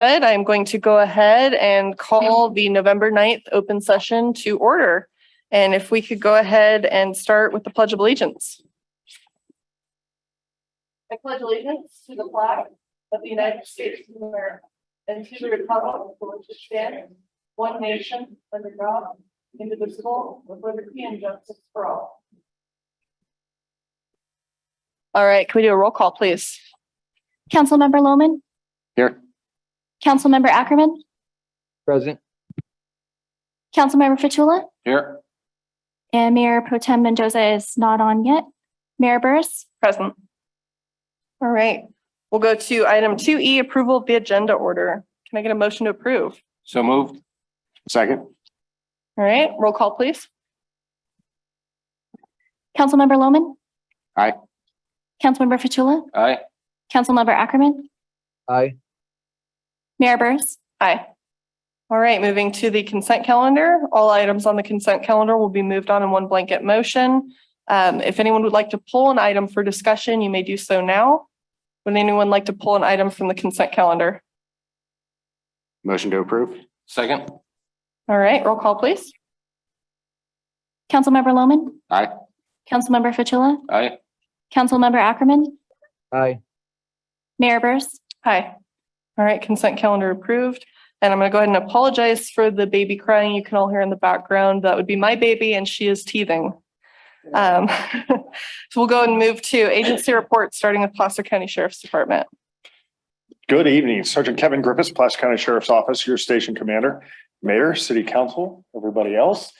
I'm going to go ahead and call the November 9th open session to order. And if we could go ahead and start with the Pledge of Allegiance. I pledge allegiance to the flag of the United States of America and to the republic for which it stands, one nation, under God, indivisible, with liberty and justice for all. All right, can we do a roll call, please? Councilmember Lohman? Here. Councilmember Ackerman? Present. Councilmember Fitchula? Here. And Mayor Pro Tem Mendoza is not on yet. Mayor Burris? Present. All right, we'll go to item 2E, approval of the agenda order. Can I get a motion to approve? So moved. Second. All right, roll call, please. Councilmember Lohman? Aye. Councilmember Fitchula? Aye. Councilmember Ackerman? Aye. Mayor Burris? Aye. All right, moving to the consent calendar. All items on the consent calendar will be moved on in one blanket motion. If anyone would like to pull an item for discussion, you may do so now. Would anyone like to pull an item from the consent calendar? Motion to approve. Second. All right, roll call, please. Councilmember Lohman? Aye. Councilmember Fitchula? Aye. Councilmember Ackerman? Aye. Mayor Burris? Hi. All right, consent calendar approved. And I'm going to go ahead and apologize for the baby crying you can all hear in the background. That would be my baby, and she is teething. So we'll go and move to agency reports, starting with Placer County Sheriff's Department. Good evening, Sergeant Kevin Griffiths, Placer County Sheriff's Office, your station commander, mayor, city council, everybody else.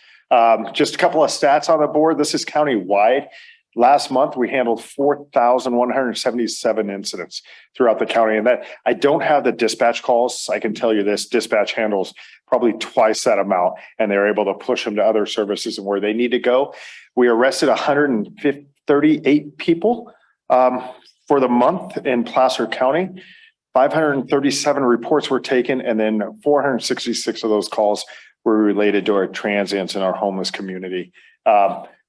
Just a couple of stats on the board. This is county-wide. Last month, we handled 4,177 incidents throughout the county, and that I don't have the dispatch calls. I can tell you this, dispatch handles probably twice that amount, and they're able to push them to other services and where they need to go. We arrested 138 people for the month in Placer County. 537 reports were taken, and then 466 of those calls were related to our transients in our homeless community.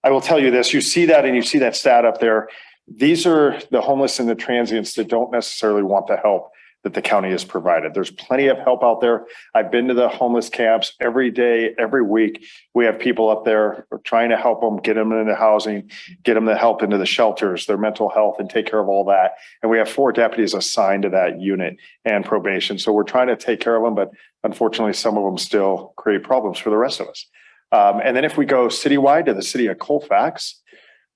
I will tell you this, you see that and you see that stat up there. These are the homeless and the transients that don't necessarily want the help that the county has provided. There's plenty of help out there. I've been to the homeless camps every day, every week. We have people up there trying to help them, get them into housing, get them the help into the shelters, their mental health, and take care of all that. And we have 4 deputies assigned to that unit and probation. So we're trying to take care of them, but unfortunately, some of them still create problems for the rest of us. And then if we go citywide to the city of Colfax,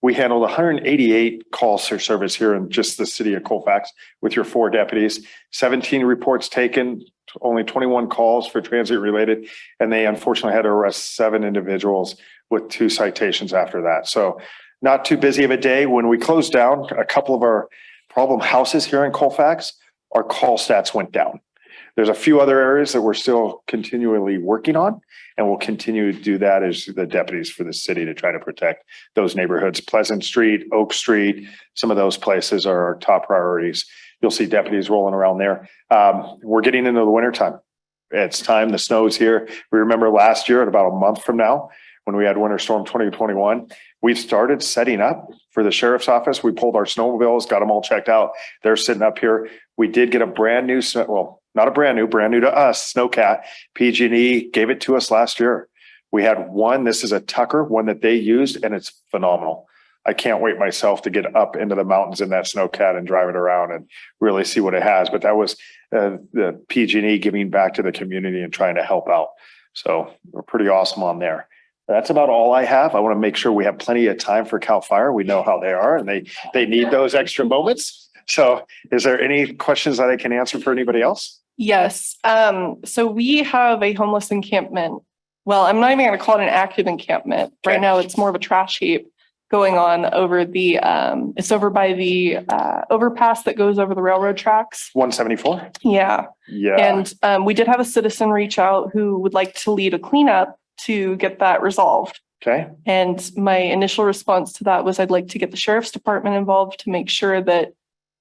we handled 188 calls for service here in just the city of Colfax with your 4 deputies, 17 reports taken, only 21 calls for transit related. And they unfortunately had to arrest 7 individuals with 2 citations after that. So not too busy of a day. When we closed down a couple of our problem houses here in Colfax, our call stats went down. There's a few other areas that we're still continually working on, and we'll continue to do that as the deputies for the city to try to protect those neighborhoods. Pleasant Street, Oak Street, some of those places are our top priorities. You'll see deputies rolling around there. We're getting into the wintertime. It's time, the snow's here. We remember last year at about a month from now, when we had Winter Storm 2021, we've started setting up for the sheriff's office. We pulled our snowmobiles, got them all checked out. They're sitting up here. We did get a brand new, well, not a brand new to us, Snowcat. PG&E gave it to us last year. We had one, this is a Tucker, one that they used, and it's phenomenal. I can't wait myself to get up into the mountains in that Snowcat and drive it around and really see what it has. But that was the PG&E giving back to the community and trying to help out. So we're pretty awesome on there. That's about all I have. I want to make sure we have plenty of time for CAL FIRE. We know how they are, and they need those extra moments. So is there any questions that I can answer for anybody else? Yes. So we have a homeless encampment. Well, I'm not even going to call it an active encampment. Right now, it's more of a trash heap going on over the, it's over by the overpass that goes over the railroad tracks. 174? Yeah. Yeah. And we did have a citizen reach out who would like to lead a cleanup to get that resolved. Okay. And my initial response to that was I'd like to get the sheriff's department involved to make sure that,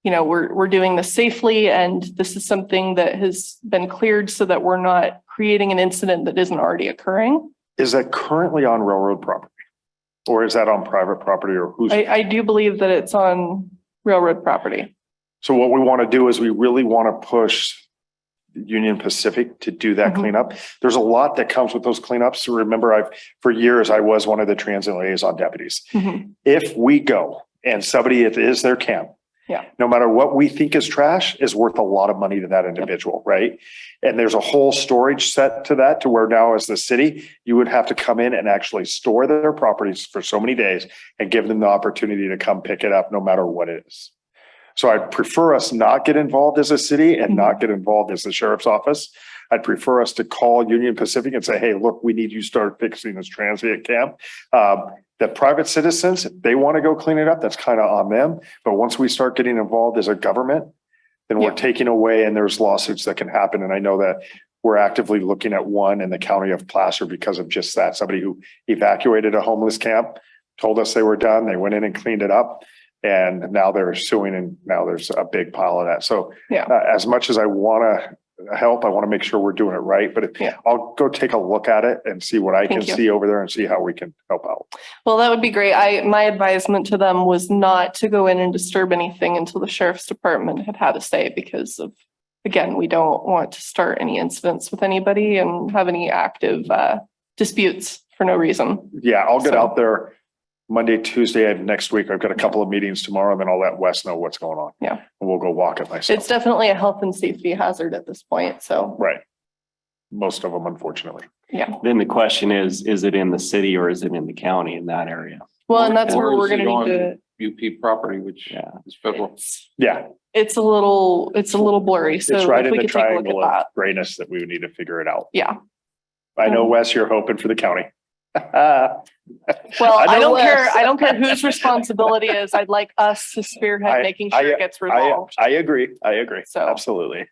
you know, we're doing this safely, and this is something that has been cleared so that we're not creating an incident that isn't already occurring. Is that currently on railroad property, or is that on private property, or who's? I do believe that it's on railroad property. So what we want to do is we really want to push Union Pacific to do that Mhm. cleanup. There's a lot that comes with those cleanups. So remember, for years, I was one of the transit liaison deputies. Mhm. If we go and somebody, it is their camp. Yeah. No matter what we think is trash is worth a lot of money to that individual, right? And there's a whole storage set to that, to where now as the city, you would have to come in and actually store their properties for so many days and give them the opportunity to come pick it up no matter what it is. So I'd prefer us not get involved as a city and not get involved as the sheriff's office. I'd prefer us to call Union Pacific and say, hey, look, we need you to start fixing this transient camp. The private citizens, if they want to go clean it up, that's kind of on them. But once we start getting involved as a government, then we're Yeah. taking away, and there's lawsuits that can happen. And I know that we're actively looking at one in the county of Placer because of just that. Somebody who evacuated a homeless camp, told us they were done. They went in and cleaned it up. And now they're suing, and now there's a big pile of that. So Yeah. as much as I want to help, I want to make sure we're doing it right. But Yeah. I'll go take a look at it and see what I can Thank you. see over there and see how we can help out. Well, that would be great. My advisement to them was not to go in and disturb anything until the sheriff's department had had a say, because of, again, we don't want to start any incidents with anybody and have any active disputes for no reason. Yeah, I'll get So- out there Monday, Tuesday of next week. I've got a couple of meetings tomorrow, and then I'll let Wes know what's going on. Yeah. And we'll go walk it myself. It's definitely a health and safety hazard at this point. So, Right. Most of them, unfortunately. yeah. Then the question is it in the city or is it in the county in that area? Well, and that's where Or we're is it gonna on need to. UP property, which Yeah. is federal. Yeah, It's a little blurry. So it's right if in we the could take a look at triangle of that. grayness that we would need to figure it out. Yeah. I know, Wes, you're hoping for the county. Well, I know don't care. Wes. I don't care whose responsibility is. I'd like us to spearhead making sure it gets resolved. I agree. So- Absolutely.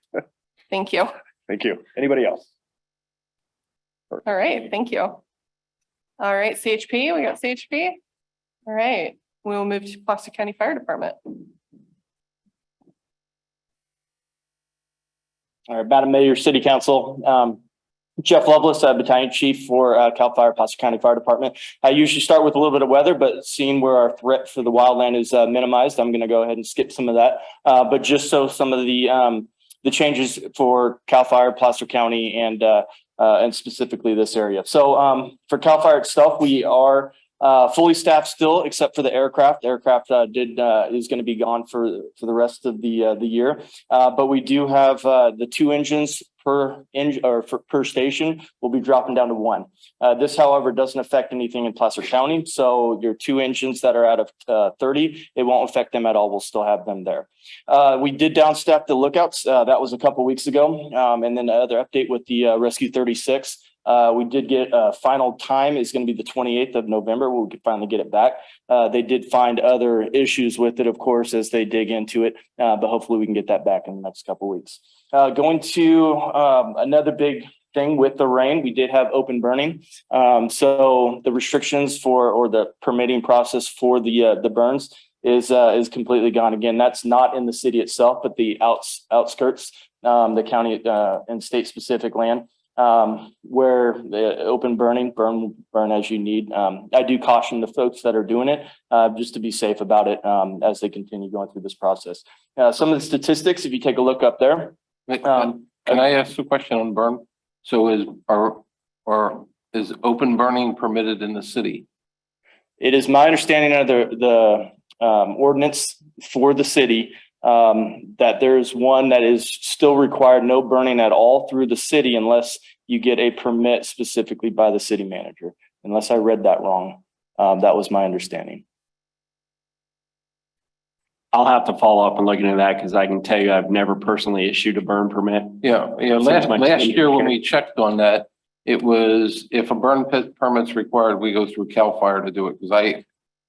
Thank you. Thank you. Anybody else? All right, thank you. All right, CHP, we got CHP. All right, we will move to Placer County Fire Department. All right, Madam Mayor, City Council. Jeff Lovelace, Battalion Chief for Cal Fire, Placer County Fire Department. I usually start with a little bit of weather, but seeing where our threat for the wildland is minimized, I'm going to go ahead and skip some of that. But just so some of the changes for Cal Fire, Placer County, and specifically this area. So for Cal Fire itself, we are fully staffed still, except for the aircraft. Aircraft is going to be gone for the rest of the year. But we do have the 2 engines per station will be dropping down to 1. This, however, doesn't affect anything in Placer County. So your 2 engines that are out of 30, it won't affect them at all. We'll still have them there. We did downstaff the lookouts. That was a couple weeks ago. And then another update with the Rescue 36. We did get a final time is going to be the 28th of November. We could finally get it back. They did find other issues with it, of course, as they dig into it. But hopefully we can get that back in the next couple of weeks. Going to another big thing with the rain, we did have open burning. So the restrictions or the permitting process for the burns is completely gone. Again, that's not in the city itself, but the outskirts, the county and state specific land. Where the open burn as you need. I do caution the folks that are doing it just to be safe about it as they continue going through this process. Some of the statistics, if you take a look up there. Can I ask a question on burn? So is open burning permitted in the city? It is my understanding of the ordinance for the city that there's one that is still required no burning at all through the city unless you get a permit specifically by the city manager. Unless I read that wrong. That was my understanding. I'll have to follow up and look into that because I can tell you I've never personally issued a burn permit. Yeah, last year when we checked on that, it was if a burn pit permit's required, we go through Cal Fire to do it. Because I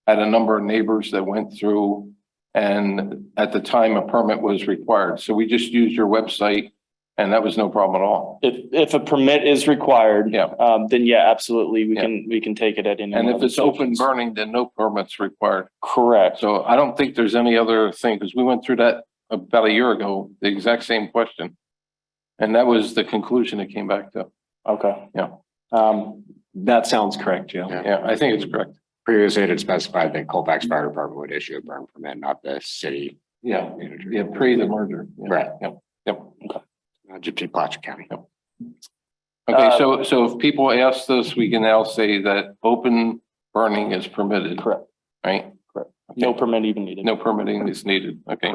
had a number of neighbors that went through, and at the time a permit was required. So we just used your website and that was no problem at all. If a permit is required, Yeah. then yeah, absolutely. Yeah. We can take it at any. And one if of it's the open stations. burning, then no permits required. Correct. So I don't think there's any other thing, because we went through that about a year ago, the exact same question. And that was the conclusion it came back to. Okay. Yeah. That sounds correct, Joe. Yeah, I think it's correct. Previously, it had specified that Colfax Fire Department would issue a burn permit, not the city Yeah, manager. yeah, pre the merger. Yeah. Right. Yep, yep. Gypsy Placer County. Okay, so if people ask this, we can now say that open burning is permitted. Correct. Right? No permit even needed. No permitting is needed. Okay.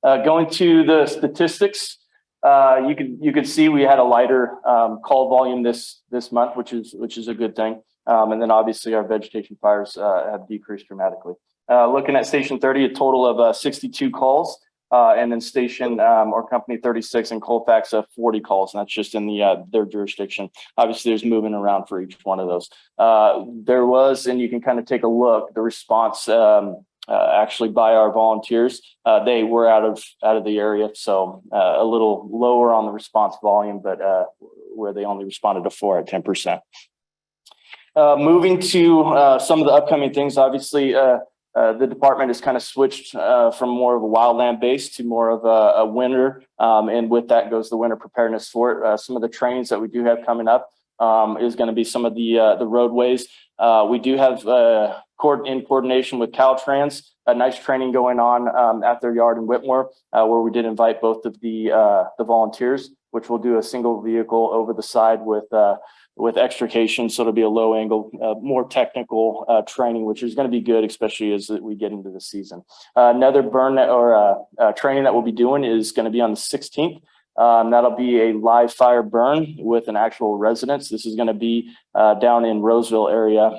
Going to the statistics, you could see we had a lighter call volume this month, which is a good thing. And then obviously our vegetation fires have decreased dramatically. Looking at Station 30, a total of 62 calls, and then Station or Company 36 and Colfax 40 calls, and that's just in their jurisdiction. Obviously, there's moving around for each one of those. There was, and you can kind of take a look, the response actually by our volunteers. They were out of the area, so a little lower on the response volume, but where they only responded to 4 at 10%. Moving to some of the upcoming things, obviously, the department has kind of switched from more of a wildland base to more of a winter, and with that goes the winter preparedness for it. Some of the trainings that we do have coming up is going to be some of the roadways. We do have in coordination with Caltrans, a nice training going on at their yard in Whitmore, where we did invite both of the volunteers, which will do a single vehicle over the side with extrication. So it'll be a low angle, more technical training, which is going to be good, especially as we get into the season. Another burn or training that we'll be doing is going to be on the 16th. That'll be a live fire burn with an actual residence. This is going to be down in Roseville area,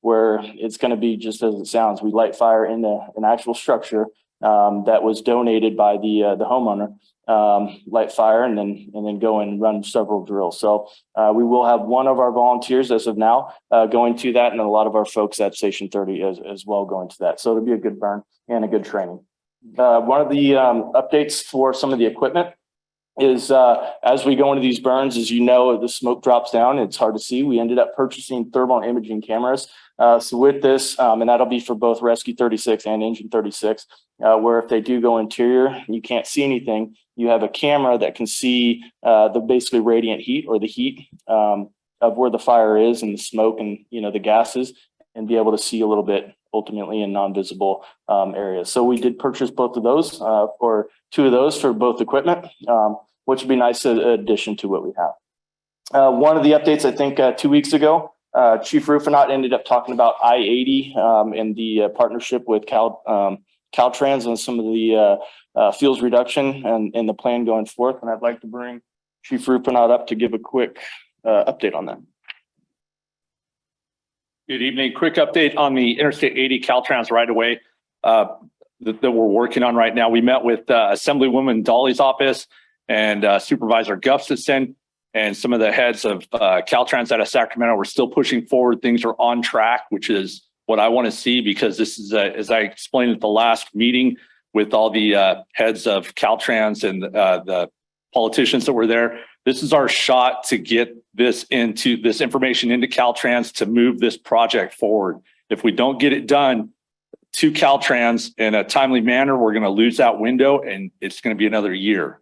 where it's going to be just as it sounds. We light fire in an actual structure that was donated by the homeowner. Light fire and then go and run several drills. So we will have one of our volunteers as of now going to that, and a lot of our folks at Station 30 as well going to that. So it'll be a good burn and a good training. One of the updates for some of the equipment is as we go into these burns, as you know, the smoke drops down, it's hard to see. We ended up purchasing thermal imaging cameras. So with this, and that'll be for both Rescue 36 and Engine 36, where if they do go interior and you can't see anything, you have a camera that can see the basically radiant heat or the heat of where the fire is and the smoke and, the gases, and be able to see a little bit ultimately in non-visible areas. So we did purchase both of those or 2 of those for both equipment, which would be a nice addition to what we have. One of the updates, I think 2 weeks ago, Chief Rufinot ended up talking about I-80 and the partnership with Caltrans and some of the fuels reduction and the plan going forth. And I'd like to bring Chief Rufinot up to give a quick update on that. Good evening. Quick update on the Interstate 80 Caltrans right away that we're working on right now. We met with Assemblywoman Dolly's office and Supervisor Gustafson and some of the heads of Caltrans out of Sacramento. We're still pushing forward. Things are on track, which is what I want to see, because this is, as I explained at the last meeting with all the heads of Caltrans and the politicians that were there, this is our shot to get this information into Caltrans to move this project forward. If we don't get it done to Caltrans in a timely manner, we're going to lose that window and it's going to be another year.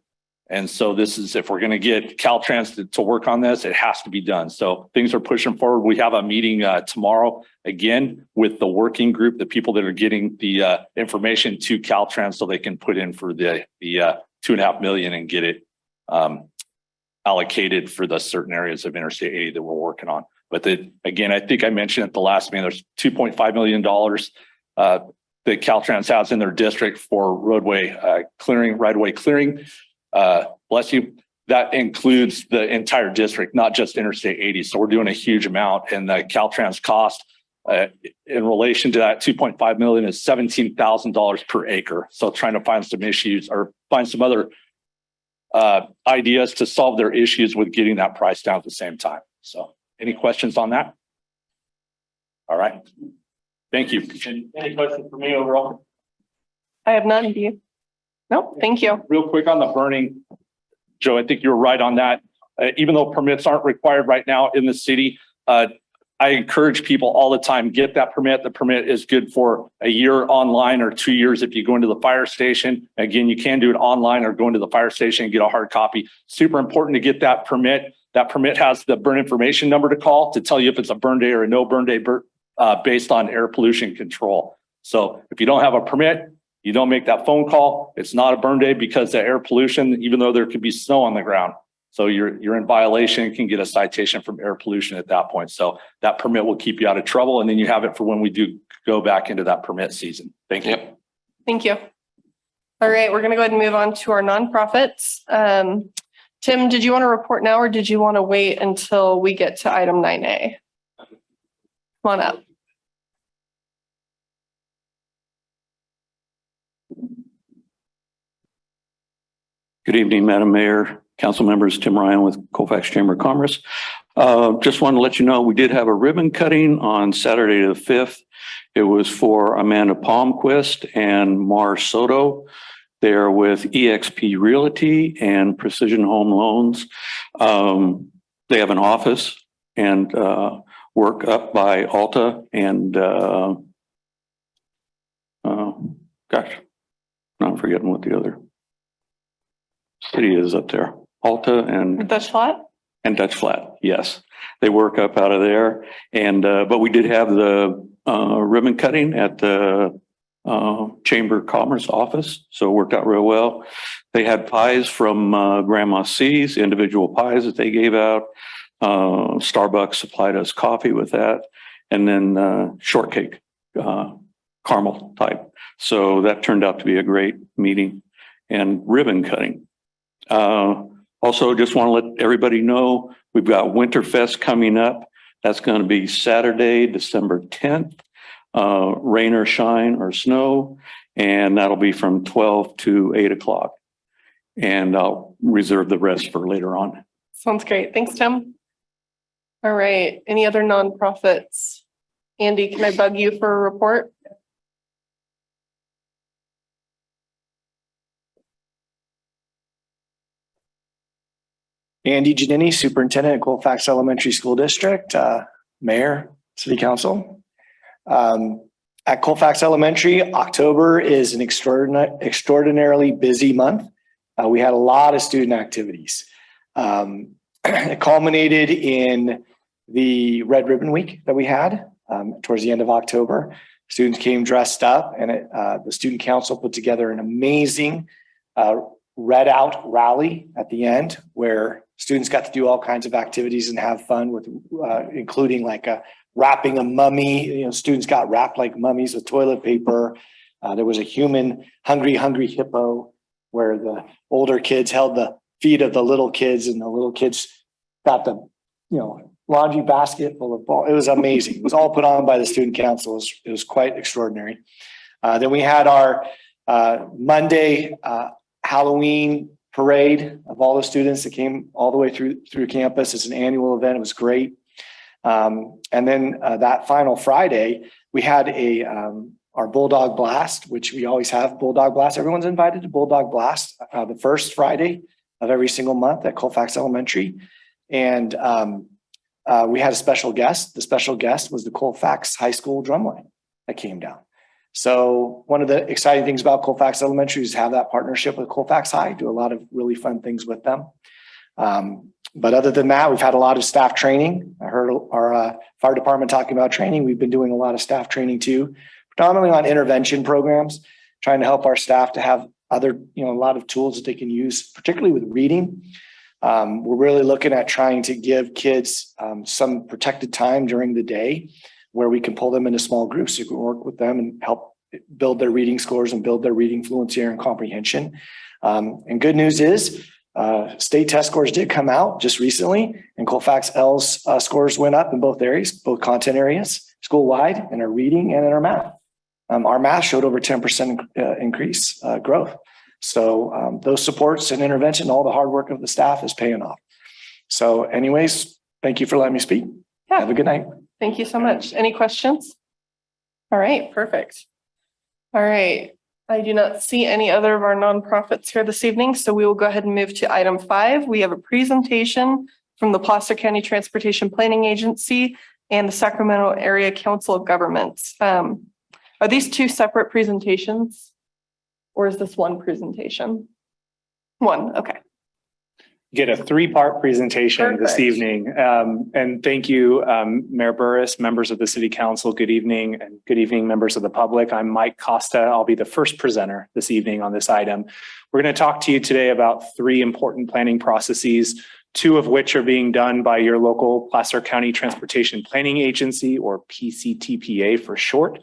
And so this is, if we're going to get Caltrans to work on this, it has to be done. So things are pushing forward. We have a meeting tomorrow again with the working group, the people that are getting the information to Caltrans so they can put in for the $2.5 million and get it allocated for the certain areas of Interstate 80 that we're working on. But again, I think I mentioned at the last meeting, there's $2.5 million that Caltrans has in their district for roadway clearing, right-of-way clearing. Bless you. That includes the entire district, not just Interstate 80. So we're doing a huge amount, and the Caltrans cost in relation to that 2.5 million is $17,000 per acre. So trying to find some issues or find some other ideas to solve their issues with getting that price down at the same time. So any questions on that? All right. Thank you. Any questions for me overall? I have none. Do you? No, thank you. Real quick on the burning, Joe, I think you're right on that. Even though permits aren't required right now in the city, I encourage people all the time, get that permit. The permit is good for a year online or 2 years if you go into the fire station. Again, you can do it online or go into the fire station and get a hard copy. Super important to get that permit. That permit has the burn information number to call to tell you if it's a burn day or a no burn day based on air pollution control. So if you don't have a permit, You don't make that phone call. It's not a burn day because the air pollution, even though there could be snow on the ground. So you're in violation, you can get a citation from air pollution at that point. So that permit will keep you out of trouble. And then you have it for when we do go back into that permit season. Thank you. Yep. Thank you. All right, we're going to go ahead and move on to our nonprofits. Tim, did you want to report now or did you want to wait until we get to item 9A? Come on up. Good evening, Madam Mayor, council members, Tim Ryan with Colfax Chamber of Commerce. Just want to let you know, we did have a ribbon cutting on Saturday the 5th. It was for Amanda Palmquist and Mar Soto. They're with eXp Realty and Precision Home Loans. They have an office and work up by Alta and gosh, now I'm forgetting what the other city is up there. Alta and Dutch Flat? and Dutch Flat. Yes, they work up out of there. And but we did have the ribbon cutting at the Chamber of Commerce office, so it worked out real well. They had pies from Grandma C's, individual pies that they gave out. Starbucks supplied us coffee with that, and then shortcake, caramel type. So that turned out to be a great meeting and ribbon cutting. Also, just want to let everybody know we've got Winterfest coming up. That's going to be Saturday, December 10th. Rain or shine or snow, and that'll be from 12 to 8 o'clock. And I'll reserve the rest for later on. Sounds great. Thanks, Tim. All right. Any other nonprofits? Andy, can I bug you for a report? Andy Giannini, Superintendent at Colfax Elementary School District, Mayor, City Council. At Colfax Elementary, October is an extraordinarily busy month. We had a lot of student activities. It culminated in the Red Ribbon Week that we had towards the end of October. Students came dressed up, and the Student Council put together an amazing Red Out rally at the end, where students got to do all kinds of activities and have fun with, including like wrapping a mummy. You know, students got wrapped like mummies with toilet paper. There was a human hungry hippo, where the older kids held the feet of the little kids, and the little kids got the, laundry basket full of balls. It was amazing. It was all put on by the Student Council. It was quite extraordinary. Then we had our Monday Halloween parade of all the students that came all the way through campus. It's an annual event. It was great. And then that final Friday, we had our Bulldog Blast, which we always have Bulldog Blast. Everyone's invited to Bulldog Blast the first Friday of every single month at Colfax Elementary. And we had a special guest. The special guest was the Colfax High School drumline that came down. So one of the exciting things about Colfax Elementary is have that partnership with Colfax High, do a lot of really fun things with them. But other than that, we've had a lot of staff training. I heard our fire department talking about training. We've been doing a lot of staff training too, predominantly on intervention programs, trying to help our staff to have other, a lot of tools that they can use, particularly with reading. We're really looking at trying to give kids some protected time during the day where we can pull them into small groups so we can work with them and help build their reading scores and build their reading fluency and comprehension. And good news is state test scores did come out just recently, and Colfax L's scores went up in both areas, both content areas, school-wide, in our reading and in our math. Our math showed over 10% increase growth. So those supports and intervention, all the hard work of the staff is paying off. So anyways, thank you for letting me speak. Yeah. Have a good night. Thank you so much. Any questions? All right, perfect. All right. I do not see any other of our nonprofits here this evening, so we will go ahead and move to item 5. We have a presentation from the Placer County Transportation Planning Agency and the Sacramento Area Council of Governments. Are these two separate presentations, or is this one presentation? One, okay. get a three-part presentation this Perfect. evening. And thank you, Mayor Burris, members of the City Council. Good evening, and good evening, members of the public. I'm Mike Costa. I'll be the first presenter this evening on this item. We're going to talk to you today about three important planning processes, two of which are being done by your local Placer County Transportation Planning Agency, or PCTPA for short,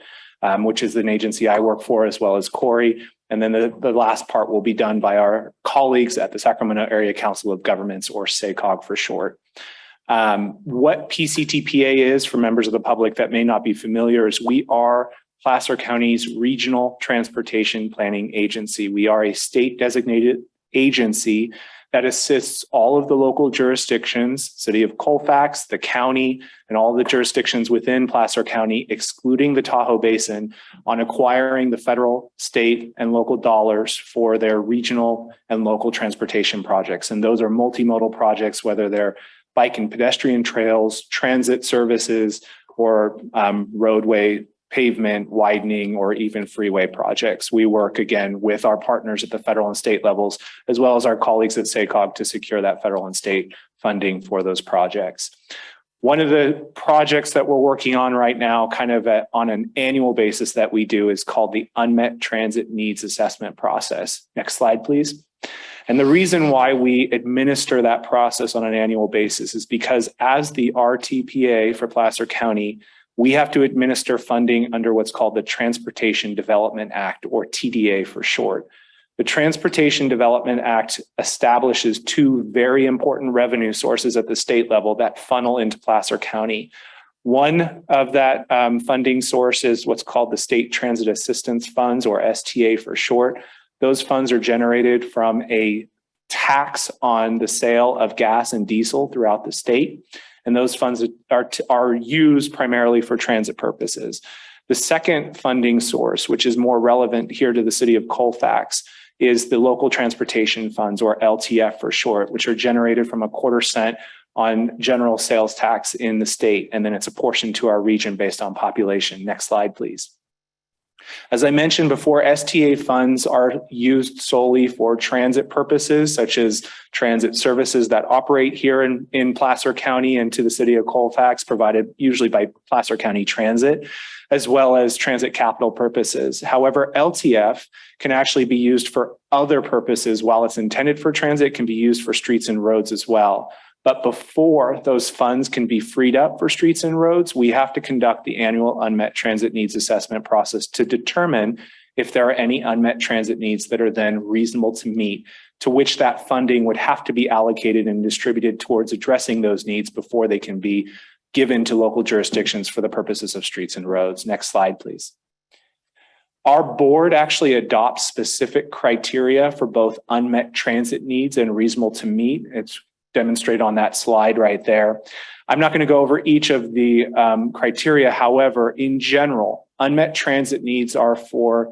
which is an agency I work for, as well as Corey. And then the last part will be done by our colleagues at the Sacramento Area Council of Governments, or SACOG for short. What PCTPA is, for members of the public that may not be familiar, is we are Placer County's regional transportation planning agency. We are a state designated agency that assists all of the local jurisdictions, City of Colfax, the county, and all the jurisdictions within Placer County, excluding the Tahoe Basin, on acquiring the federal, state, and local dollars for their regional and local transportation projects. And those are multimodal projects, whether they're bike and pedestrian trails, transit services, or roadway pavement widening, or even freeway projects. We work again with our partners at the federal and state levels, as well as our colleagues at SACOG, to secure that federal and state funding for those projects. One of the projects that we're working on right now, kind of on an annual basis that we do, is called the Unmet Transit Needs Assessment process. Next slide, please. And the reason why we administer that process on an annual basis is because, as the RTPA for Placer County, we have to administer funding under what's called the Transportation Development Act, or TDA for short. The Transportation Development Act establishes two very important revenue sources at the state level that funnel into Placer County. One of that funding source is what's called the State Transit Assistance Funds, or STA for short. Those funds are generated from a tax on the sale of gas and diesel throughout the state. And those funds are used primarily for transit purposes. The second funding source, which is more relevant here to the city of Colfax, is the local transportation funds, or LTF for short, which are generated from a 1/4 cent on general sales tax in the state. And then it's apportioned to our region based on population. Next slide, please. As I mentioned before, STA funds are used solely for transit purposes, such as transit services that operate here in Placer County and to the city of Colfax, provided usually by Placer County Transit, as well as transit capital purposes. However, LTF can actually be used for other purposes. While it's intended for transit, it can be used for streets and roads as well. But before those funds can be freed up for streets and roads, we have to conduct the annual Unmet Transit Needs Assessment process to determine if there are any unmet transit needs that are then reasonable to meet, to which that funding would have to be allocated and distributed towards addressing those needs before they can be given to local jurisdictions for the purposes of streets and roads. Next slide, please. Our board actually adopts specific criteria for both unmet transit needs and reasonable to meet. It's demonstrated on that slide right there. I'm not going to go over each of the criteria. However, in general, unmet transit needs are for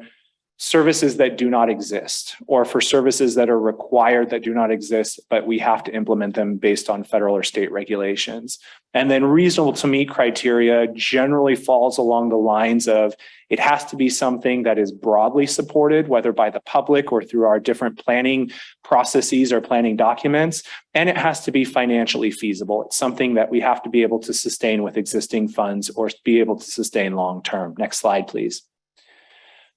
services that do not exist, or for services that are required that do not exist, but we have to implement them based on federal or state regulations. And then reasonable to meet criteria generally falls along the lines of, it has to be something that is broadly supported, whether by the public or through our different planning processes or planning documents, and it has to be financially feasible. It's something that we have to be able to sustain with existing funds, or be able to sustain long-term. Next slide, please.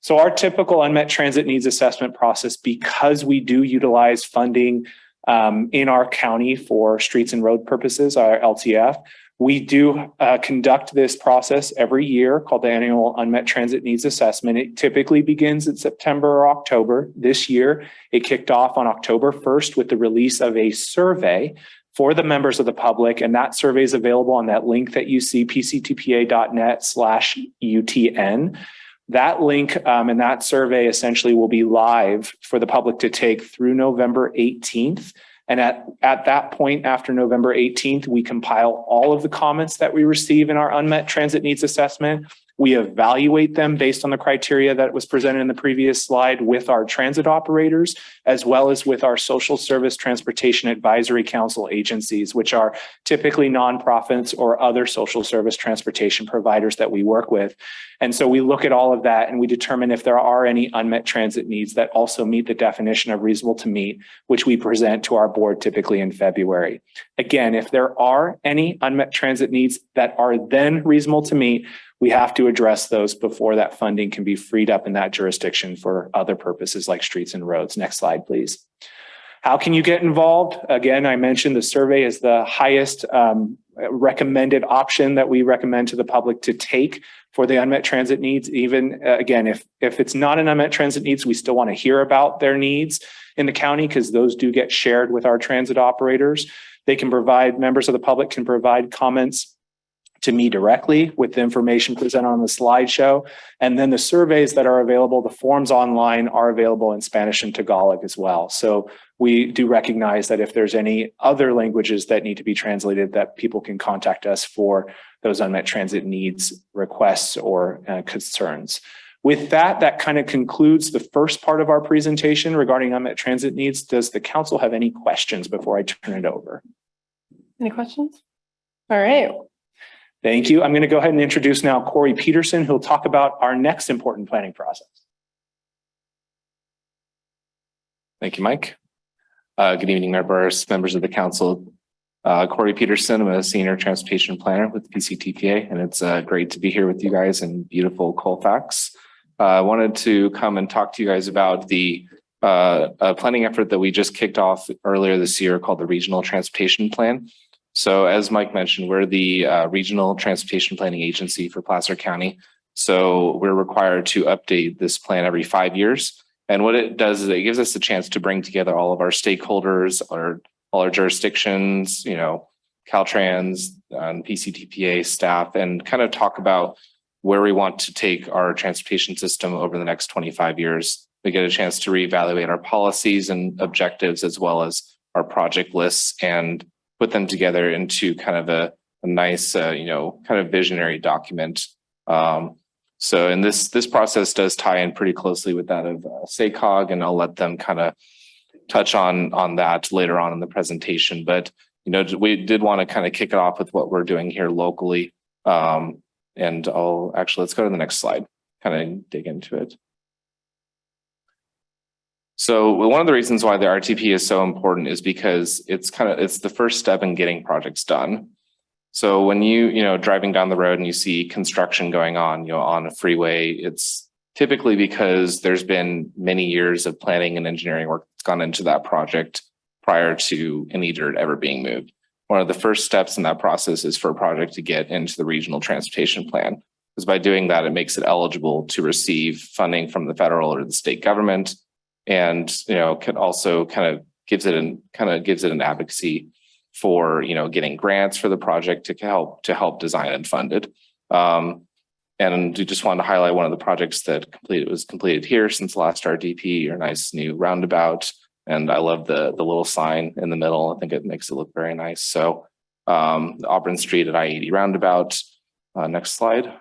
So our typical unmet transit needs assessment process, because we do utilize funding in our county for streets and road purposes, our LTF, we do conduct this process every year called the annual Unmet Transit Needs Assessment. It typically begins in September or October. This year, it kicked off on October 1st with the release of a survey for the members of the public. And that survey is available on that link that you see, pctpa.net/UTN. That link and that survey essentially will be live for the public to take through November 18th. And at that point, after November 18th, we compile all of the comments that we receive in our unmet transit needs assessment. We evaluate them based on the criteria that was presented in the previous slide with our transit operators, as well as with our Social Service Transportation Advisory Council agencies, which are typically nonprofits or other social service transportation providers that we work with. And so we look at all of that and we determine if there are any unmet transit needs that also meet the definition of reasonable to meet, which we present to our board typically in February. Again, if there are any unmet transit needs that are then reasonable to meet, we have to address those before that funding can be freed up in that jurisdiction for other purposes like streets and roads. Next slide, please. How can you get involved? Again, I mentioned the survey is the highest recommended option that we recommend to the public to take for the unmet transit needs. Even again, if it's not an unmet transit needs, we still want to hear about their needs in the county because those do get shared with our transit operators. They can provide, members of the public can provide comments to me directly with the information presented on the slideshow. And then the surveys that are available, the forms online are available in Spanish and Tagalog as well. So we do recognize that if there's any other languages that need to be translated, that people can contact us for those unmet transit needs, requests, or concerns. With that, that kind of concludes the first part of our presentation regarding unmet transit needs. Does the council have any questions before I turn it over? Any questions? All right. Thank you. I'm going to go ahead and introduce now Corey Peterson, who'll talk about our next important planning process. Thank you, Mike. Good evening, members of the council. Corey Peterson, I'm a senior transportation planner with PCTPA, and it's great to be here with you guys in beautiful Colfax. I wanted to come and talk to you guys about the planning effort that we just kicked off earlier this year called the Regional Transportation Plan. So as Mike mentioned, we're the Regional Transportation Planning Agency for Placer County. So we're required to update this plan every 5 years. And what it does is it gives us a chance to bring together all of our stakeholders, all our jurisdictions, Caltrans and PCTPA staff, and kind of talk about where we want to take our transportation system over the next 25 years. We get a chance to reevaluate our policies and objectives as well as our project lists and put them together into kind of a nice, kind of visionary document. So, and this process does tie in pretty closely with that of SACOG, and I'll let them kind of touch on that later on in the presentation. But, we did want to kind of kick it off with what we're doing here locally. And let's go to the next slide, kind of dig into it. So one of the reasons why the RTP is so important is because it's the first step in getting projects done. So when driving down the road and you see construction going on, on a freeway, it's typically because there's been many years of planning and engineering work that's gone into that project prior to any dirt ever being moved. One of the first steps in that process is for a project to get into the regional transportation plan, because by doing that, it makes it eligible to receive funding from the federal or the state government. And, can also kind of gives it an advocacy for, getting grants for the project to help design and fund it. And we just wanted to highlight one of the projects that was completed here since last RDP, our nice new roundabout. And I love the little sign in the middle. I think it makes it look very nice. So Auburn Street at I-80 roundabout. Next slide.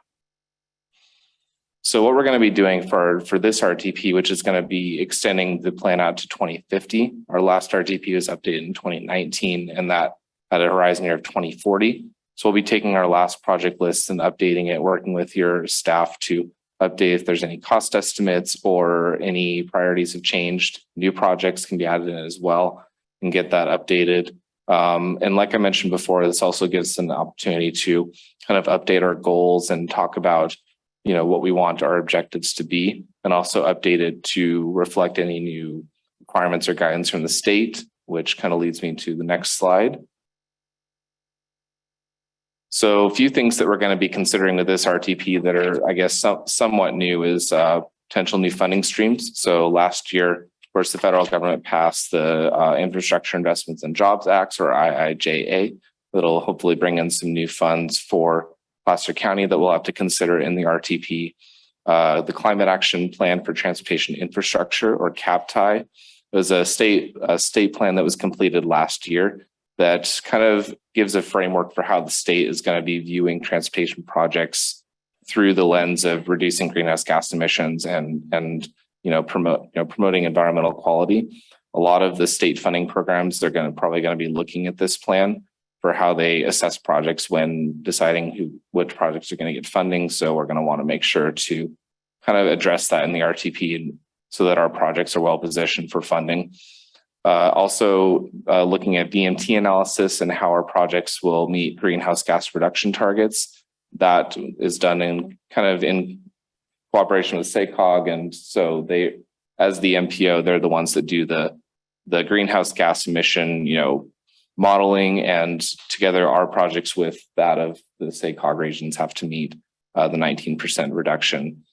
So what we're going to be doing for this RTP, which is going to be extending the plan out to 2050. Our last RTP was updated in 2019, and that had a horizon year of 2040. So we'll be taking our last project list and updating it, working with your staff to update if there's any cost estimates or any priorities have changed. New projects can be added in as well and get that updated. And like I mentioned before, this also gives us an opportunity to kind of update our goals and talk about what we want our objectives to be, and also update it to reflect any new requirements or guidance from the state, which kind of leads me to the next slide. So a few things that we're going to be considering with this RTP that are, I guess, somewhat new is potential new funding streams. So last year, of course, the federal government passed the Infrastructure Investments and Jobs Act, or IIJA, that'll hopefully bring in some new funds for Placer County that we'll have to consider in the RTP. The Climate Action Plan for Transportation Infrastructure, or CAPTI, was a state plan that was completed last year that kind of gives a framework for how the state is going to be viewing transportation projects through the lens of reducing greenhouse gas emissions and promoting environmental quality. A lot of the state funding programs, they're probably going to be looking at this plan for how they assess projects when deciding which projects are going to get funding. So we're going to want to make sure to kind of address that in the RTP so that our projects are well positioned for funding. Also looking at VMT analysis and how our projects will meet greenhouse gas reduction targets. That is done in cooperation with SACOG. And so they, as the MPO, they're the ones that do the greenhouse gas emission, modeling, and together our projects with that of the SACOG regions have to meet the 19% reduction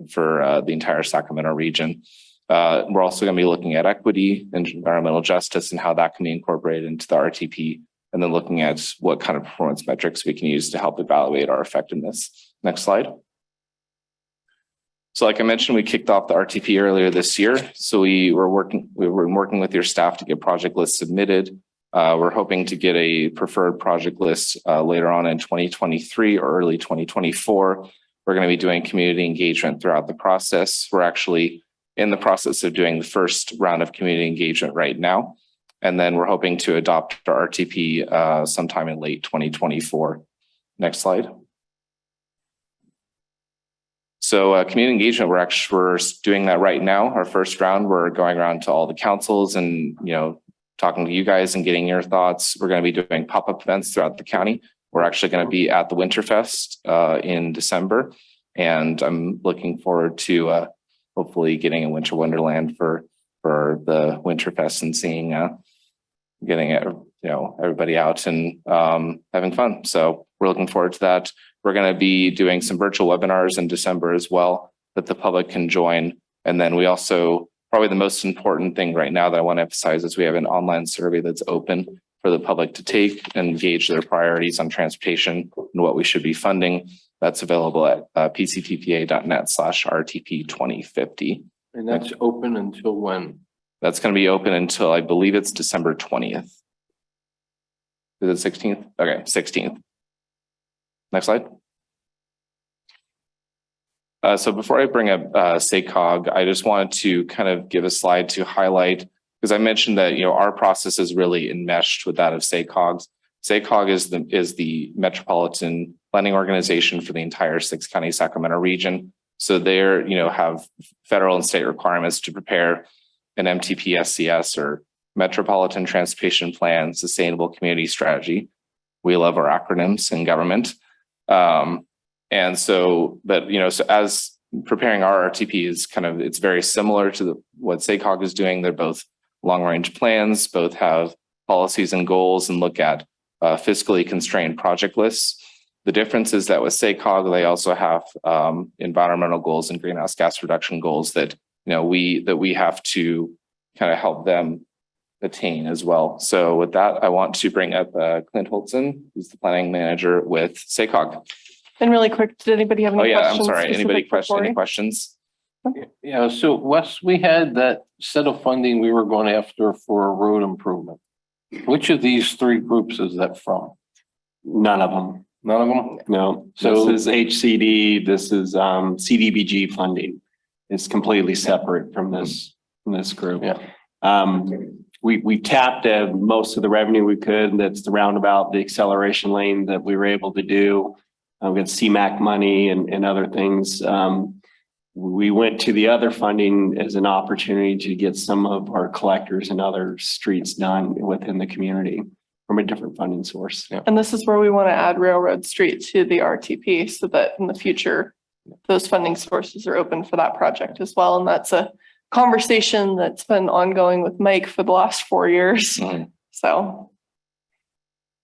for the entire Sacramento region. We're also going to be looking at equity and environmental justice and how that can be incorporated into the RTP, and then looking at what kind of performance metrics we can use to help evaluate our effectiveness. Next slide. So like I mentioned, we kicked off the RTP earlier this year. So we were working with your staff to get project lists submitted. We're hoping to get a preferred project list later on in 2023 or early 2024. We're going to be doing community engagement throughout the process. We're actually in the process of doing the first round of community engagement right now. And then we're hoping to adopt our RTP sometime in late 2024. Next slide. So community engagement, we're doing that right now. Our first round, we're going around to all the councils and, talking to you guys and getting your thoughts. We're going to be doing pop-up events throughout the county. We're actually going to be at the Winterfest in December. And I'm looking forward to hopefully getting a winter wonderland for the Winterfest and seeing, getting everybody out and having fun. So we're looking forward to that. We're going to be doing some virtual webinars in December as well that the public can join. And then we also, probably the most important thing right now that I want to emphasize is we have an online survey that's open for the public to take and gauge their priorities on transportation and what we should be funding. That's available at pctpa.net/RTP 2050. And that's open until when? That's going to be open until I believe it's December 20th. Is it 16th? Okay, 16th. Next slide. So before I bring up SACOG, I just wanted to kind of give a slide to highlight, because I mentioned that our process is really enmeshed with that of SACOG's. SACOG is the metropolitan planning organization for the entire 6-county Sacramento region. So they're have federal and state requirements to prepare an MTP SCS or Metropolitan Transportation Plan Sustainable Community Strategy. We love our acronyms in government. And so that, so as preparing our RTP is it's very similar to what SACOG is doing. They're both long range plans, both have policies and goals and look at fiscally constrained project lists. The difference is that with SACOG, they also have environmental goals and greenhouse gas reduction goals that, we have to kind of help them attain as well. So with that, I want to bring up Clint Holtzen, who's the planning manager with SACOG. And really quick, did anybody have any questions? Oh yeah, I'm sorry. Anybody specific any questions? Yeah, so Wes, we had that set of funding we were going after for a road improvement. Which of these three groups is that from? None of them. None of them? No. So- This is HCD. This is CDBG funding. It's completely separate from this group. Yeah. We tapped most of the revenue we could. That's the roundabout, the acceleration lane that we were able to do. We got CMAQ money and other things. We went to the other funding as an opportunity to get some of our collectors and other streets done within the community from a different funding source. Yeah. And this is where we want to add Railroad Street to the RTP so that in the future, those funding sources are open for that project as well. And that's a conversation that's been ongoing with Mike for the last 4 years. Mm-hmm. So.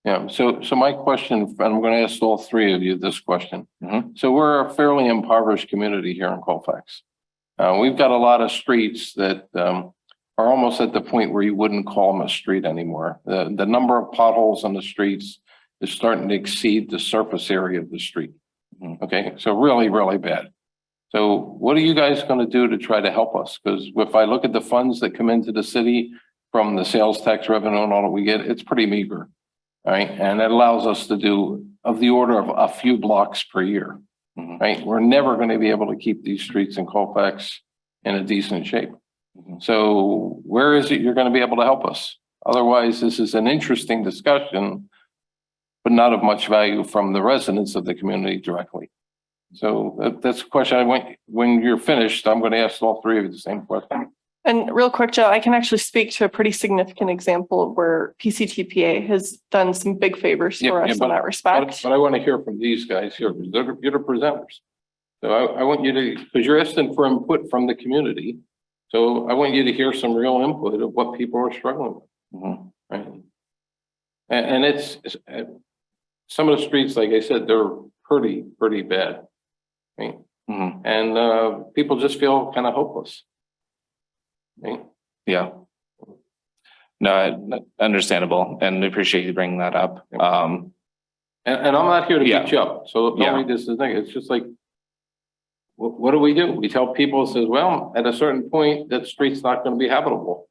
Yeah, so my question, and I'm going to ask all three of you this question. Mm-hmm. So we're a fairly impoverished community here in Colfax. We've got a lot of streets that are almost at the point where you wouldn't call them a street anymore. The number of potholes on the streets is starting to exceed the surface area of the street. Mm-hmm. Okay, so really, really bad. So what are you guys going to do to try to help us? Because if I look at the funds that come into the city from the sales tax revenue and all that we get, it's pretty meager. Right. And it allows us to do of the order of a few blocks per year. right? We're never going to be able to keep these streets in Colfax in a decent shape. So where is it you're going to be able to help us? Otherwise, this is an interesting discussion, but not of much value from the residents of the community directly. So that's a question when you're finished, I'm going to ask all three of you the same question. And real quick, Joe, I can actually speak to a pretty significant example where PCTPA has done some big favors for us in that respect. But I want to hear from these guys here. You're the presenters. So I want you to, because you're asking for input from the community. So I want you to hear some real input of what people are struggling with. Right. And it's some of the streets, like I said, they're pretty bad. Right. And people just feel kind of hopeless. Right? Yeah. No, understandable, and appreciate you bringing that up. And I'm not here to beat you up. So don't read this as a thing. It's just like, what do? We tell people, says, well, at a certain point, that street's not going to be habitable.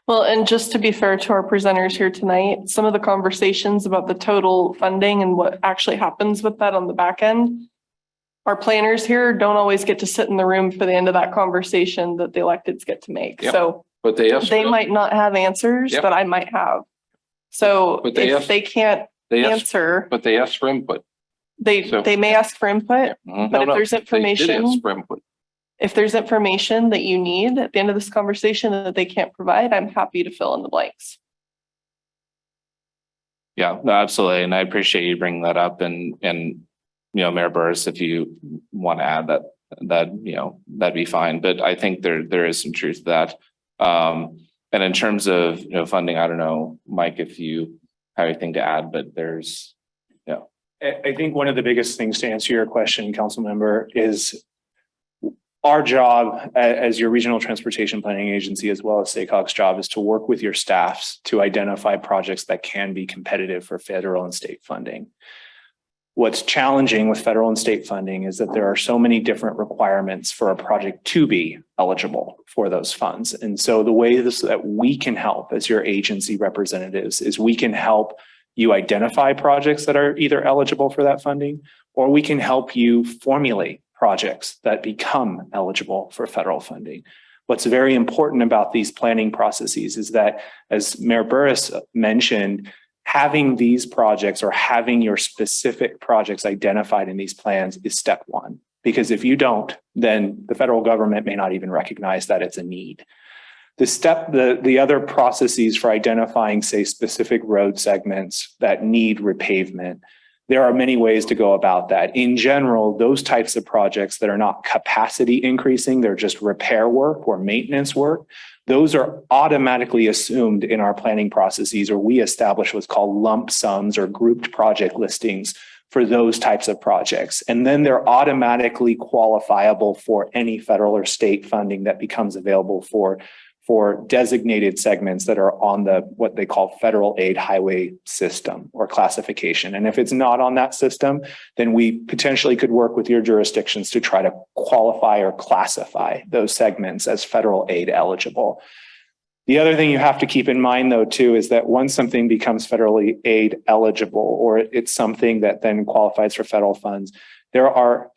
Well, and just to be fair to our presenters here tonight, some of the conversations about the total funding and what actually happens with that on the back end, our planners here don't always get to sit in the room for the end of that conversation that the electeds get to make. Yep. So but they might not have answers, but I might have. So if they can't answer, but they ask for input. They may ask for input, but if there's information, if there's information that you need at the end of this conversation that they can't provide, I'm happy to fill in the blanks. Yeah, no, absolutely. And I appreciate you bringing that up. And Mayor Burris, if you want to add that, that'd be fine. But I think there is some truth to that. And in terms of, funding, I don't know, Mike, if you have anything to add, but there's, I think one of the biggest things to answer your question, council member, is our job as your regional transportation planning agency, as well as SACOG's job, is to work with your staffs to identify projects that can be competitive for federal and state funding. What's challenging with federal and state funding is that there are so many different requirements for a project to be eligible for those funds. And so the way that we can help as your agency representatives is we can help you identify projects that are either eligible for that funding, or we can help you formulate projects that become eligible for federal funding. What's very important about these planning processes is that, as Mayor Burris mentioned, having these projects or having your specific projects identified in these plans is step one. Because if you don't, then the federal government may not even recognize that it's a need. The other processes for identifying, say, specific road segments that need repavement, there are many ways to go about that. In general, those types of projects that are not capacity increasing, they're just repair work or maintenance work, those are automatically assumed in our planning processes, or we establish what's called lump sums or grouped project listings for those types of projects. And then they're automatically qualifiable for any federal or state funding that becomes available for designated segments that are on the what they call federal aid highway system or classification. And if it's not on that system, then we potentially could work with your jurisdictions to try to qualify or classify those segments as federal aid eligible. The other thing you have to keep in mind, though, too, is that once something becomes federally aid eligible, or it's something that then qualifies for federal funds, there are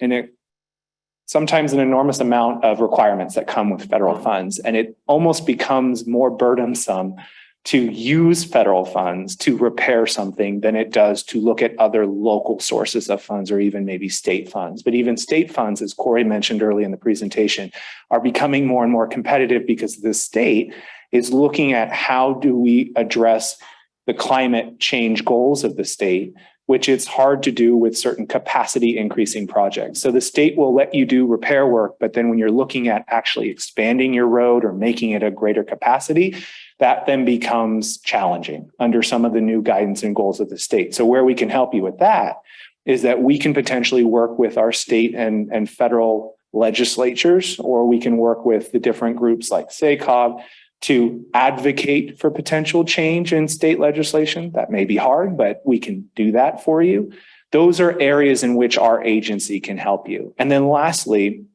sometimes an enormous amount of requirements that come with federal funds, and it almost becomes more burdensome to use federal funds to repair something than it does to look at other local sources of funds or even maybe state funds. But even state funds, as Corey mentioned early in the presentation, are becoming more and more competitive because the state is looking at how do we address the climate change goals of the state, which it's hard to do with certain capacity increasing projects. So the state will let you do repair work, but then when you're looking at actually expanding your road or making it a greater capacity, that then becomes challenging under some of the new guidance and goals of the state. So where we can help you with that is that we can potentially work with our state and federal legislatures, or we can work with the different groups like SACOG to advocate for potential change in state legislation. That may be hard, but we can do that for you. Those are areas in which our agency can help you. And then lastly,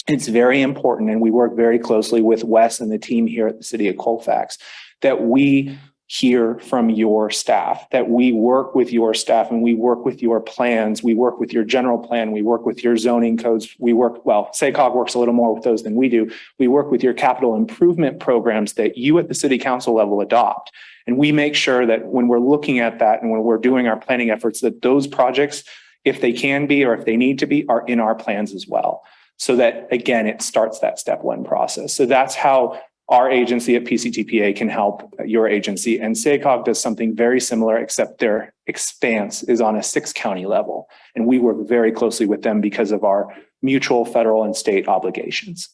it's very important, and we work very closely with Wes and the team here at the City of Colfax, that we hear from your staff, that we work with your staff and we work with your plans, we work with your general plan, we work with your zoning codes, SACOG works a little more with those than we do. We work with your capital improvement programs that you at the city council level adopt. And we make sure that when we're looking at that and when we're doing our planning efforts, that those projects, if they can be or if they need to be, are in our plans as well. So that, again, it starts that step one process. So that's how our agency at PCTPA can help your agency. And SACOG does something very similar, except their expanse is on a 6-county level. And we work very closely with them because of our mutual federal and state obligations.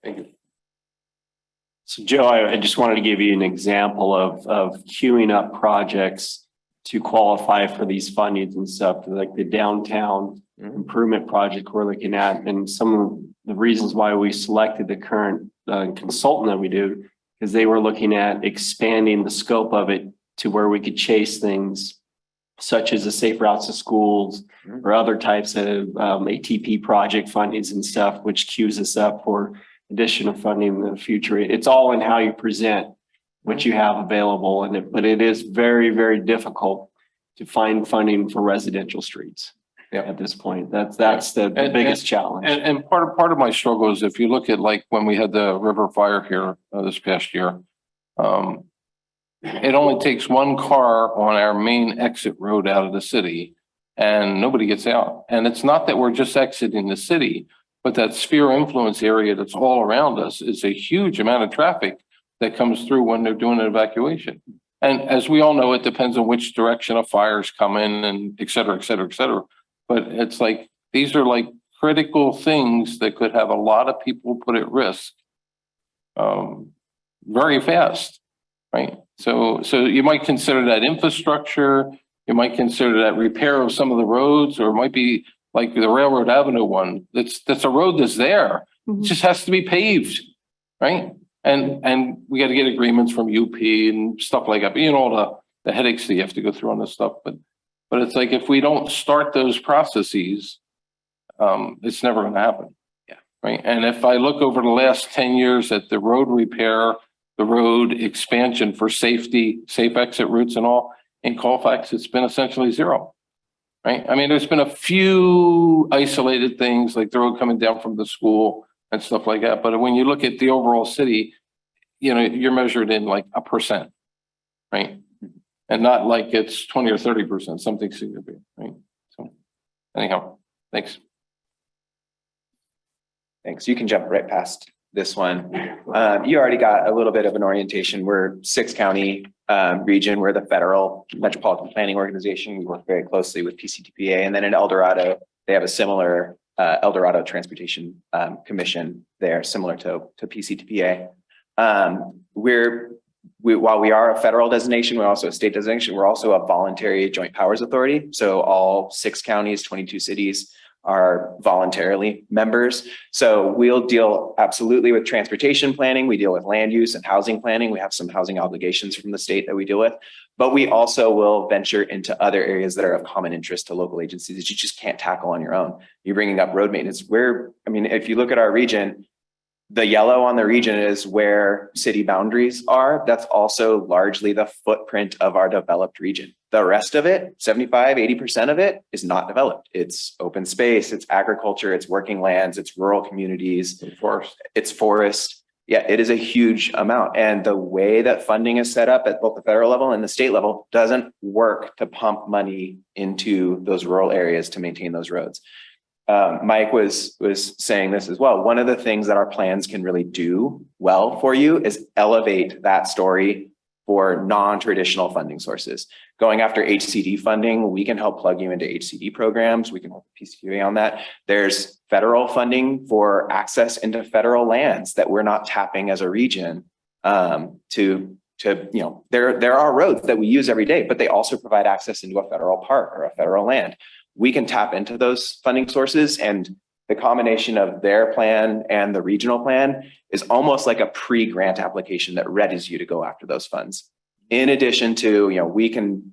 Thank you. So Joe, I just wanted to give you an example of queuing up projects to qualify for these fundings and stuff, like the downtown improvement project we're looking at. And some of the reasons why we selected the current consultant that we do, because they were looking at expanding the scope of it to where we could chase things such as the safe routes to schools or other types of ATP project fundings and stuff, which queues us up for additional funding in the future. It's all in how you present what you have available, but it is very, very difficult to find funding for residential streets. Yeah. At this point, that's the biggest challenge. And part of my struggle is if you look at like when we had the river fire here this past year, it only takes one car on our main exit road out of the city and nobody gets out. And it's not that we're just exiting the city, but that sphere influence area that's all around us is a huge amount of traffic that comes through when they're doing an evacuation. And as we all know, it depends on which direction a fire's coming and et cetera, et cetera, et cetera. But it's like, these are like critical things that could have a lot of people put at risk very fast, right? So you might consider that infrastructure, you might consider that repair of some of the roads, or it might be like the Railroad Avenue one. That's a road that's there. It just has to be paved, right? And we got to get agreements from UP and stuff like that. But you know, all the headaches that you have to go through on this stuff. But it's like, if we don't start those processes, it's never going to happen. Yeah. Right. And if I look over the last 10 years at the road repair, the road expansion for safety, safe exit routes and all in Colfax, it's been essentially zero. Right. I mean, there's been a few isolated things like the road coming down from the school and stuff like that. But when you look at the overall city, you know, you're measured in like 1%, right? And not like it's 20 or 30%, something significant, right? So anyhow, thanks. Thanks. You can jump right past this one. You already got a little bit of an orientation. We're 6-county region. We're the federal metropolitan planning organization. We work very closely with PCTPA. And then in El Dorado, they have a similar El Dorado Transportation Commission there, similar to PCTPA. While we are a federal designation, we're also a state designation. We're also a voluntary joint powers authority. So all 6 counties, 22 cities are voluntarily members. So we'll deal absolutely with transportation planning. We deal with land use and housing planning. We have some housing obligations from the state that we deal with, but we also will venture into other areas that are of common interest to local agencies that you just can't tackle on your own. You're bringing up road maintenance. If you look at our region, the yellow on the region is where city boundaries are. That's also largely the footprint of our developed region. The rest of it, 75, 80% of it is not developed. It's open space, it's agriculture, it's working lands, it's rural communities, it's forest. Yeah, it is a huge amount. And the way that funding is set up at both the federal level and the state level doesn't work to pump money into those rural areas to maintain those roads. Mike was saying this as well. One of the things that our plans can really do well for you is elevate that story for non-traditional funding sources. Going after HCD funding, we can help plug you into HCD programs. We can help PCQA on that. There's federal funding for access into federal lands that we're not tapping as a region there are roads that we use every day, but they also provide access into a federal park or a federal land. We can tap into those funding sources, and the combination of their plan and the regional plan is almost like a pre-grant application that readies you to go after those funds. In addition to,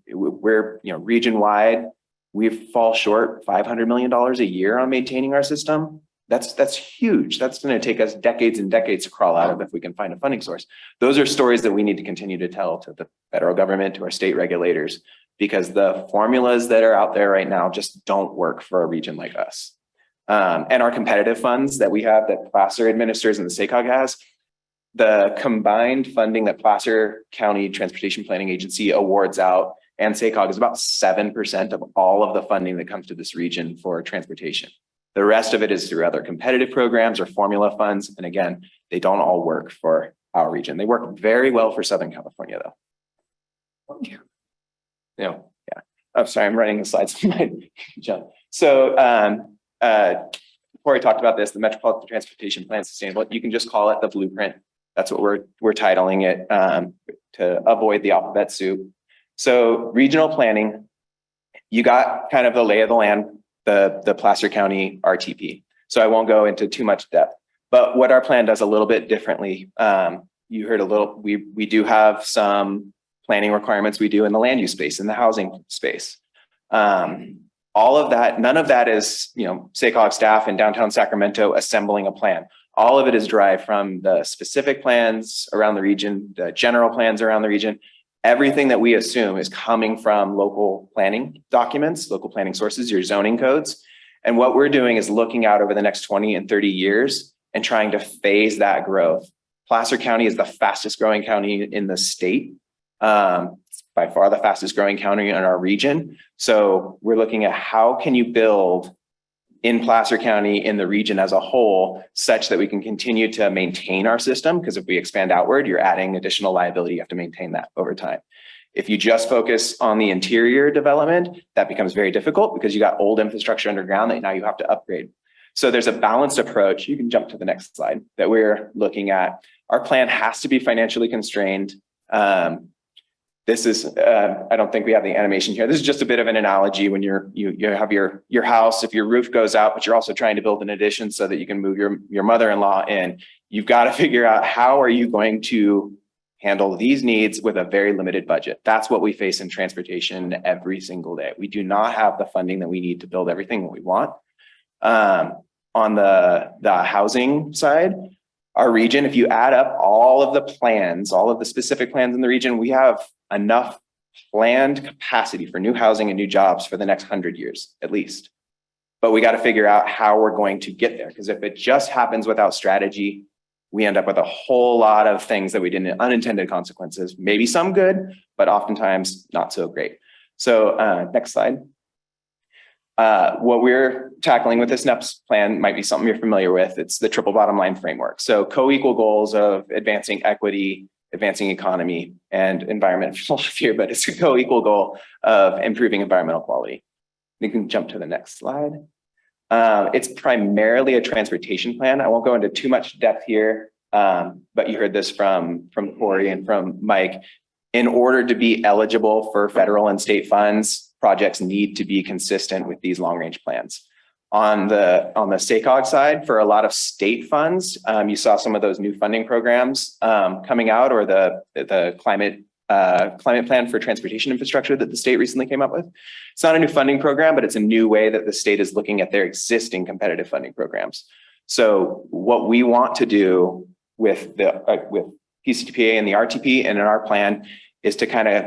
we're region wide, we fall short $500 million a year on maintaining our system. That's huge. That's going to take us decades and decades to crawl out of if we can find a funding source. Those are stories that we need to continue to tell to the federal government, to our state regulators, because the formulas that are out there right now just don't work for a region like us. And our competitive funds that we have that Placer administers and the SACOG has, the combined funding that Placer County Transportation Planning Agency awards out and SACOG is about 7% of all of the funding that comes to this region for transportation. The rest of it is through other competitive programs or formula funds. And again, they don't all work for our region. They work very well for Southern California though. Yeah. Oh, sorry, I'm running the slides. Jump. So Corey talked about this, the Metropolitan Transportation Plan Sustainable. You can just call it the blueprint. That's what we're titling it to avoid the alphabet soup. So regional planning, you got kind of the lay of the land, the Placer County RTP. So I won't go into too much depth, but what our plan does a little bit differently. You heard a little, we do have some planning requirements we do in the land use space, in the housing space. All of that, none of that is, SACOG staff in downtown Sacramento assembling a plan. All of it is derived from the specific plans around the region, the general plans around the region. Everything that we assume is coming from local planning documents, local planning sources, your zoning codes. And what we're doing is looking out over the next 20 and 30 years and trying to phase that growth. Placer County is the fastest growing county in the state. By far the fastest growing county in our region. So we're looking at how can you build in Placer County, in the region as a whole, such that we can continue to maintain our system. Because if we expand outward, you're adding additional liability. You have to maintain that over time. If you just focus on the interior development, that becomes very difficult because you got old infrastructure underground that now you have to upgrade. So there's a balanced approach. You can jump to the next slide that we're looking at. Our plan has to be financially constrained. This is, I don't think we have the animation here. This is just a bit of an analogy when you have your house, if your roof goes out, but you're also trying to build an addition so that you can move your mother-in-law in, you've got to figure out how are you going to handle these needs with a very limited budget. That's what we face in transportation every single day. We do not have the funding that we need to build everything that we want. On the housing side, our region, if you add up all of the plans, all of the specific plans in the region, we have enough planned capacity for new housing and new jobs for the next 100 years, at least. But we got to figure out how we're going to get there. Because if it just happens without strategy, we end up with a whole lot of things that we didn't, unintended consequences, maybe some good, but oftentimes not so great. So next slide. What we're tackling with this NEPS plan might be something you're familiar with. It's the triple bottom line framework. So co-equal goals of advancing equity, advancing economy, and environmental here, but it's a co-equal goal of improving environmental quality. You can jump to the next slide. It's primarily a transportation plan. I won't go into too much depth here, but you heard this from Corey and from Mike. In order to be eligible for federal and state funds, projects need to be consistent with these long-range plans. On the SACOG side, for a lot of state funds, you saw some of those new funding programs coming out, or the climate plan for transportation infrastructure that the state recently came up with. It's not a new funding program, but it's a new way that the state is looking at their existing competitive funding programs. So what we want to do with PCTPA and the RTP and in our plan is to kind of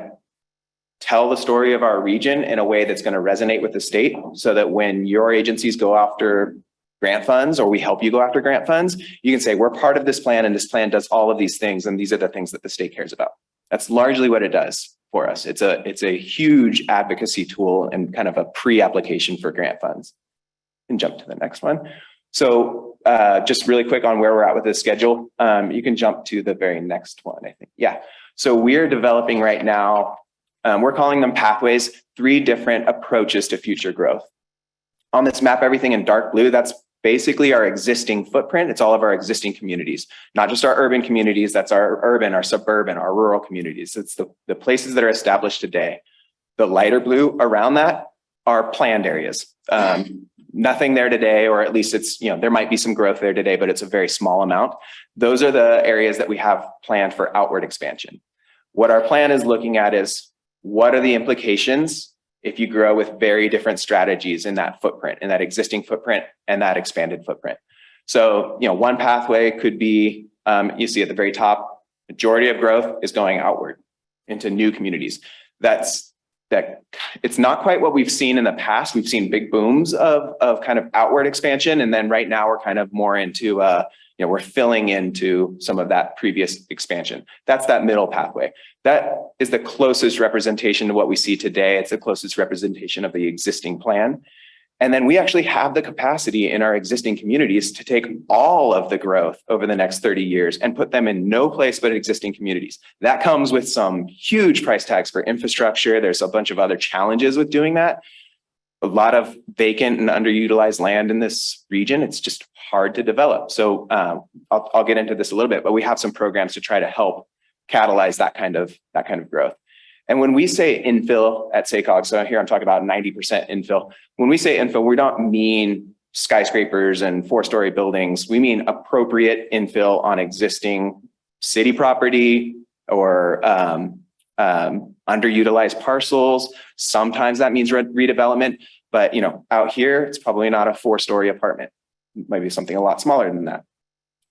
tell the story of our region in a way that's going to resonate with the state, so that when your agencies go after grant funds, or we help you go after grant funds, you can say, we're part of this plan and this plan does all of these things. And these are the things that the state cares about. That's largely what it does for us. It's a huge advocacy tool and kind of a pre-application for grant funds. And jump to the next one. So just really quick on where we're at with this schedule. You can jump to the very next one, I think. Yeah. So we're developing right now, we're calling them pathways, 3 different approaches to future growth. On this map, everything in dark blue, that's basically our existing footprint. It's all of our existing communities, not just our urban communities. That's our urban, our suburban, our rural communities. It's the places that are established today. The lighter blue around that are planned areas. Nothing there today, or at least it's, there might be some growth there today, but it's a very small amount. Those are the areas that we have planned for outward expansion. What our plan is looking at is, what are the implications if you grow with very different strategies in that footprint, in that existing footprint and that expanded footprint. So, one pathway could be, you see at the very top, majority of growth is going outward into new communities. It's not quite what we've seen in the past. We've seen big booms of kind of outward expansion. And then right now we're kind of more into, we're filling into some of that previous expansion. That's that middle pathway. That is the closest representation to what we see today. It's the closest representation of the existing plan. And then we actually have the capacity in our existing communities to take all of the growth over the next 30 years and put them in no place but existing communities. That comes with some huge price tags for infrastructure. There's a bunch of other challenges with doing that. A lot of vacant and underutilized land in this region. It's just hard to develop. So I'll get into this a little bit, but we have some programs to try to help catalyze that kind of growth. And when we say infill at SACOG, so here I'm talking about 90% infill. When we say infill, we don't mean skyscrapers and 4-story buildings. We mean appropriate infill on existing city property or underutilized parcels. Sometimes that means redevelopment, but out here, it's probably not a 4-story apartment. It might be something a lot smaller than that.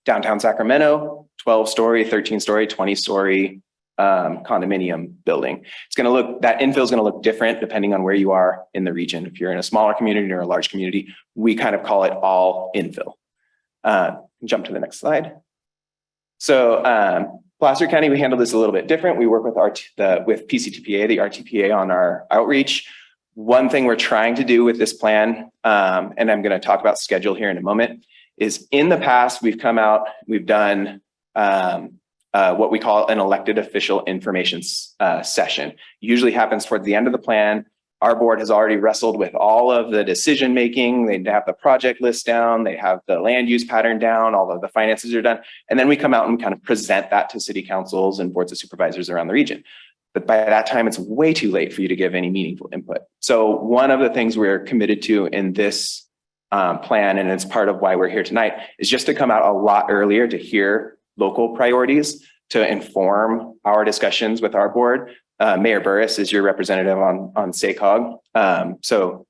Downtown Sacramento, 12-story, 13-story, 20-story condominium building. That infill is going to look different depending on where you are in the region. If you're in a smaller community or a large community, we kind of call it all infill. Jump to the next slide. So Placer County, we handle this a little bit different. We work with PCTPA, the RTPA on our outreach. One thing we're trying to do with this plan, and I'm going to talk about schedule here in a moment, is in the past, we've come out, we've done what we call an elected official information session. Usually happens towards the end of the plan. Our board has already wrestled with all of the decision making. They have the project list down. They have the land use pattern down. All of the finances are done. And then we come out and kind of present that to city councils and boards of supervisors around the region. But by that time, it's way too late for you to give any meaningful input. So one of the things we're committed to in this plan, and it's part of why we're here tonight, is just to come out a lot earlier to hear local priorities, to inform our discussions with our board. Mayor Burris is your representative on SACOG. So,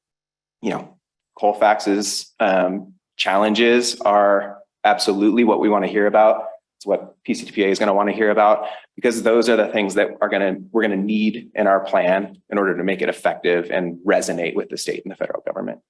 Colfax's challenges are absolutely what we want to hear about. It's what PCTPA is going to want to hear about, because those are the things that we're going to need in our plan in order to make it effective and resonate with the state and the federal government.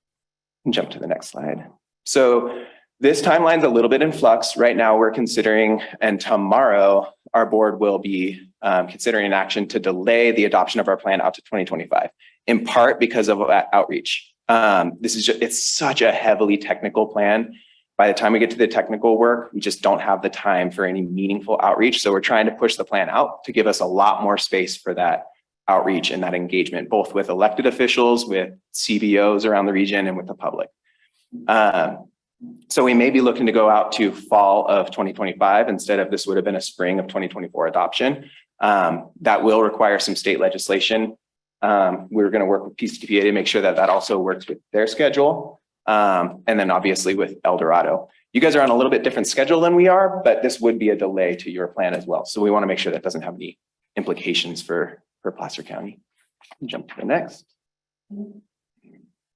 And jump to the next slide. So this timeline's a little bit in flux. Right now we're considering, and tomorrow our board will be considering an action to delay the adoption of our plan out to 2025, in part because of that outreach. It's such a heavily technical plan. By the time we get to the technical work, we just don't have the time for any meaningful outreach. So we're trying to push the plan out to give us a lot more space for that outreach and that engagement, both with elected officials, with CBOs around the region, and with the public. So we may be looking to go out to fall of 2025 instead of this would have been a spring of 2024 adoption. That will require some state legislation. We're going to work with PCTPA to make sure that that also works with their schedule. And then obviously with El Dorado. You guys are on a little bit different schedule than we are, but this would be a delay to your plan as well. So we want to make sure that doesn't have any implications for Placer County. Jump to the next.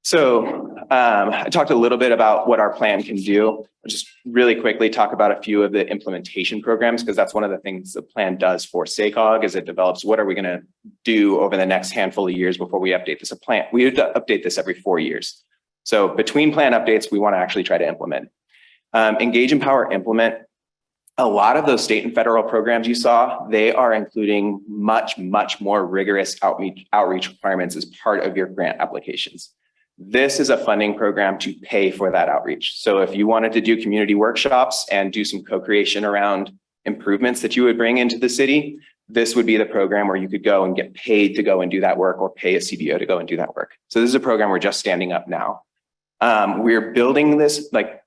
So I talked a little bit about what our plan can do. I'll just really quickly talk about a few of the implementation programs, because that's one of the things the plan does for SACOG, is it develops what are we going to do over the next handful of years before we update this plan. We update this every 4 years. So between plan updates, we want to actually try to implement. Engage, Empower, Implement. A lot of those state and federal programs you saw, they are including much, much more rigorous outreach requirements as part of your grant applications. This is a funding program to pay for that outreach. So if you wanted to do community workshops and do some co-creation around improvements that you would bring into the city, this would be the program where you could go and get paid to go and do that work, or pay a CBO to go and do that work. So this is a program we're just standing up now. We're building this, like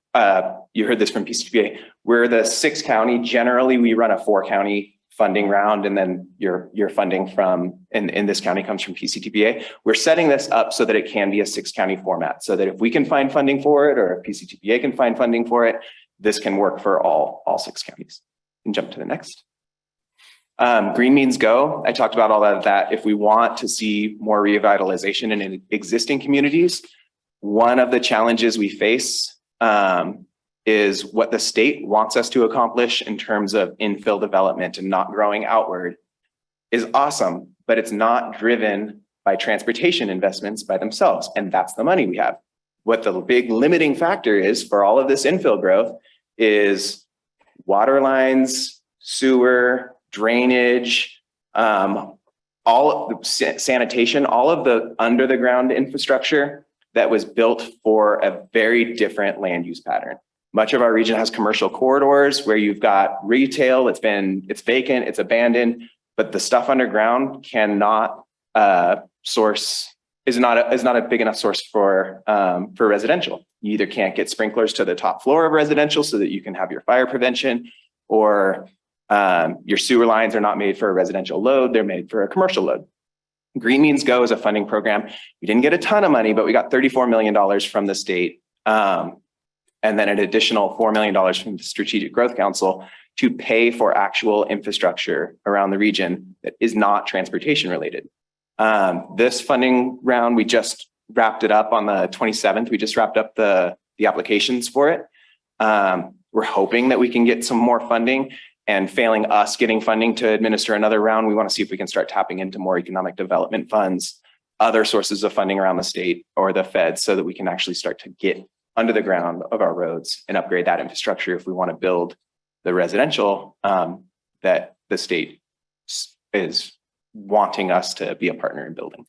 you heard this from PCTPA, we're the 6 county. Generally, we run a 4-county funding round, and then your funding from in this county comes from PCTPA. We're setting this up so that it can be a 6-county format, so that if we can find funding for it, or if PCTPA can find funding for it, this can work for all 6 counties. And jump to the next. Green means go. I talked about all of that. If we want to see more revitalization in existing communities, one of the challenges we face is what the state wants us to accomplish in terms of infill development and not growing outward is awesome, but it's not driven by transportation investments by themselves. And that's the money we have. What the big limiting factor is for all of this infill growth is water lines, sewer, drainage, sanitation, all of the under the ground infrastructure that was built for a very different land use pattern. Much of our region has commercial corridors where you've got retail, it's vacant, it's abandoned, but the stuff underground cannot is not a big enough source for residential. You either can't get sprinklers to the top floor of residential so that you can have your fire prevention, or your sewer lines are not made for a residential load, they're made for a commercial load. Green Means Go is a funding program. We didn't get a ton of money, but we got $34 million from the state. And then an additional $4 million from the Strategic Growth Council to pay for actual infrastructure around the region that is not transportation related. This funding round, we just wrapped it up on the 27th. We just wrapped up the applications for it. We're hoping that we can get some more funding, and failing us getting funding to administer another round, we want to see if we can start tapping into more economic development funds, other sources of funding around the state or the feds, so that we can actually start to get under the ground of our roads and upgrade that infrastructure if we want to build the residential that the state is wanting us to be a partner in building.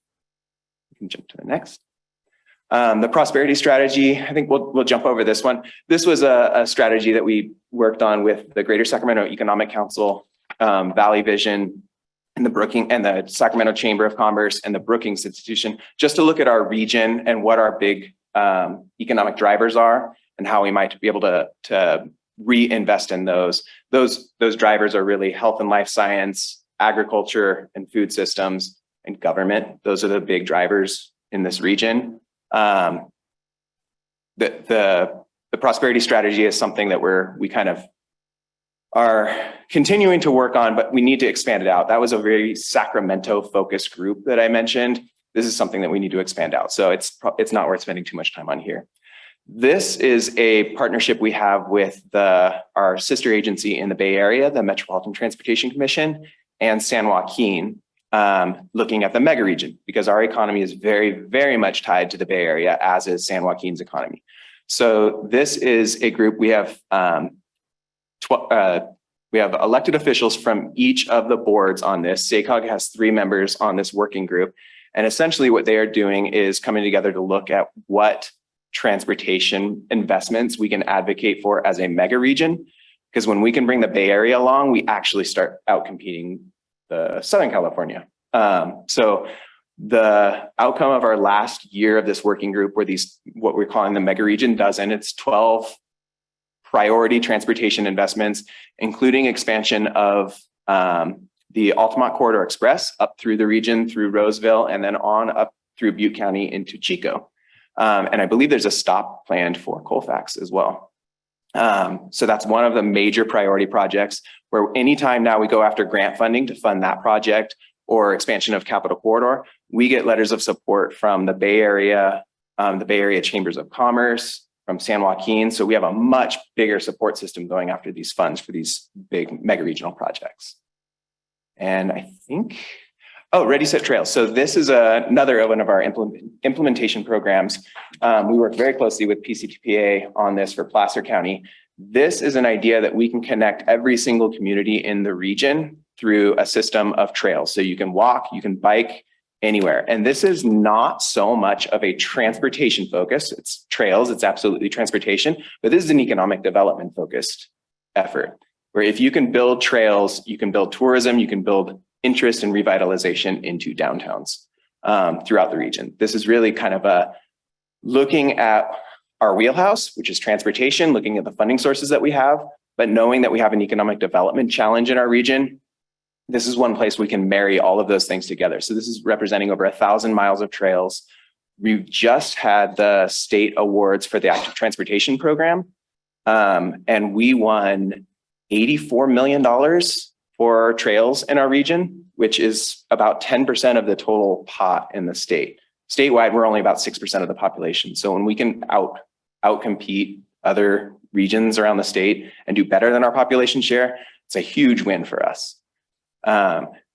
We can jump to the next. The prosperity strategy, I think we'll jump over this one. This was a strategy that we worked on with the Greater Sacramento Economic Council, Valley Vision, and the Sacramento Chamber of Commerce and the Brookings Institution, just to look at our region and what our big economic drivers are and how we might be able to reinvest in those. Those drivers are really health and life science, agriculture and food systems, and government. Those are the big drivers in this region. The prosperity strategy is something that we kind of are continuing to work on, but we need to expand it out. That was a very Sacramento focused group that I mentioned. This is something that we need to expand out. So it's not worth spending too much time on here. This is a partnership we have with our sister agency in the Bay Area, the Metropolitan Transportation Commission, and San Joaquin, looking at the mega region, because our economy is very, very much tied to the Bay Area, as is San Joaquin's economy. So this is a group. We have elected officials from each of the boards on this. SACOG has 3 members on this working group. And essentially what they are doing is coming together to look at what transportation investments we can advocate for as a mega region. Because when we can bring the Bay Area along, we actually start out competing the Southern California. So the outcome of our last year of this working group were what we're calling the mega region dozen. It's 12 priority transportation investments, including expansion of the Altamont Corridor Express up through the region, through Roseville, and then on up through Butte County into Chico. And I believe there's a stop planned for Colfax as well. So that's one of the major priority projects, where anytime now we go after grant funding to fund that project or expansion of Capital Corridor, we get letters of support from the Bay Area Chambers of Commerce, from San Joaquin. So we have a much bigger support system going after these funds for these big mega regional projects. And I think, Ready Set Trails. So this is another one of our implementation programs. We work very closely with PCTPA on this for Placer County. This is an idea that we can connect every single community in the region through a system of trails. So you can walk, you can bike anywhere. And this is not so much of a transportation focus. It's trails, it's absolutely transportation, but this is an economic development focused effort, where if you can build trails, you can build tourism, you can build interest and revitalization into downtowns throughout the region. This is really kind of looking at our wheelhouse, which is transportation, looking at the funding sources that we have, but knowing that we have an economic development challenge in our region. This is one place we can marry all of those things together. So this is representing over 1,000 miles of trails. We've just had the state awards for the active transportation program, and we won $84 million for trails in our region, which is about 10% of the total pot in the state. Statewide, we're only about 6% of the population. So when we can outcompete other regions around the state and do better than our population share, it's a huge win for us.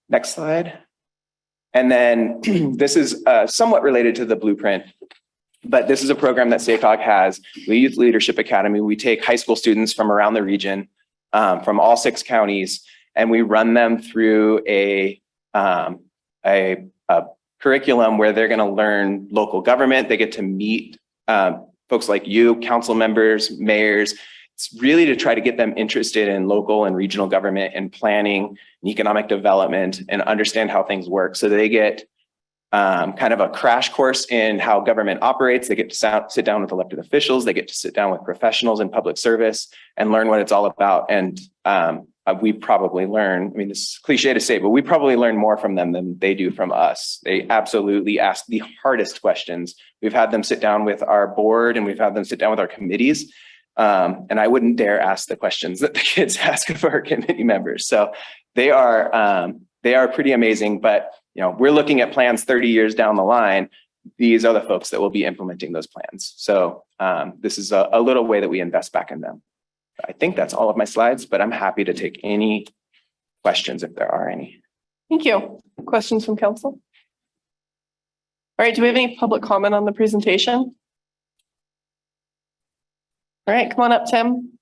Next slide. And then this is somewhat related to the blueprint, but this is a program that SACOG has, the Youth Leadership Academy. We take high school students from around the region, from all 6 counties, and we run them through a curriculum where they're going to learn local government. They get to meet folks like you, council members, mayors. It's really to try to get them interested in local and regional government and planning and economic development and understand how things work. So they get kind of a crash course in how government operates. They get to sit down with elected officials. They get to sit down with professionals in public service and learn what it's all about. And we probably learn, I mean, it's cliche to say, but we probably learn more from them than they do from us. They absolutely ask the hardest questions. We've had them sit down with our board and we've had them sit down with our committees. And I wouldn't dare ask the questions that the kids ask of our committee members. So they are pretty amazing, but you know, we're looking at plans 30 years down the line. These are the folks that will be implementing those plans. So this is a little way that we invest back in them. I think that's all of my slides, but I'm happy to take any questions if there are any. Thank you. Questions from council? All right, do we have any public comment on the presentation? All right, come on up, Tim.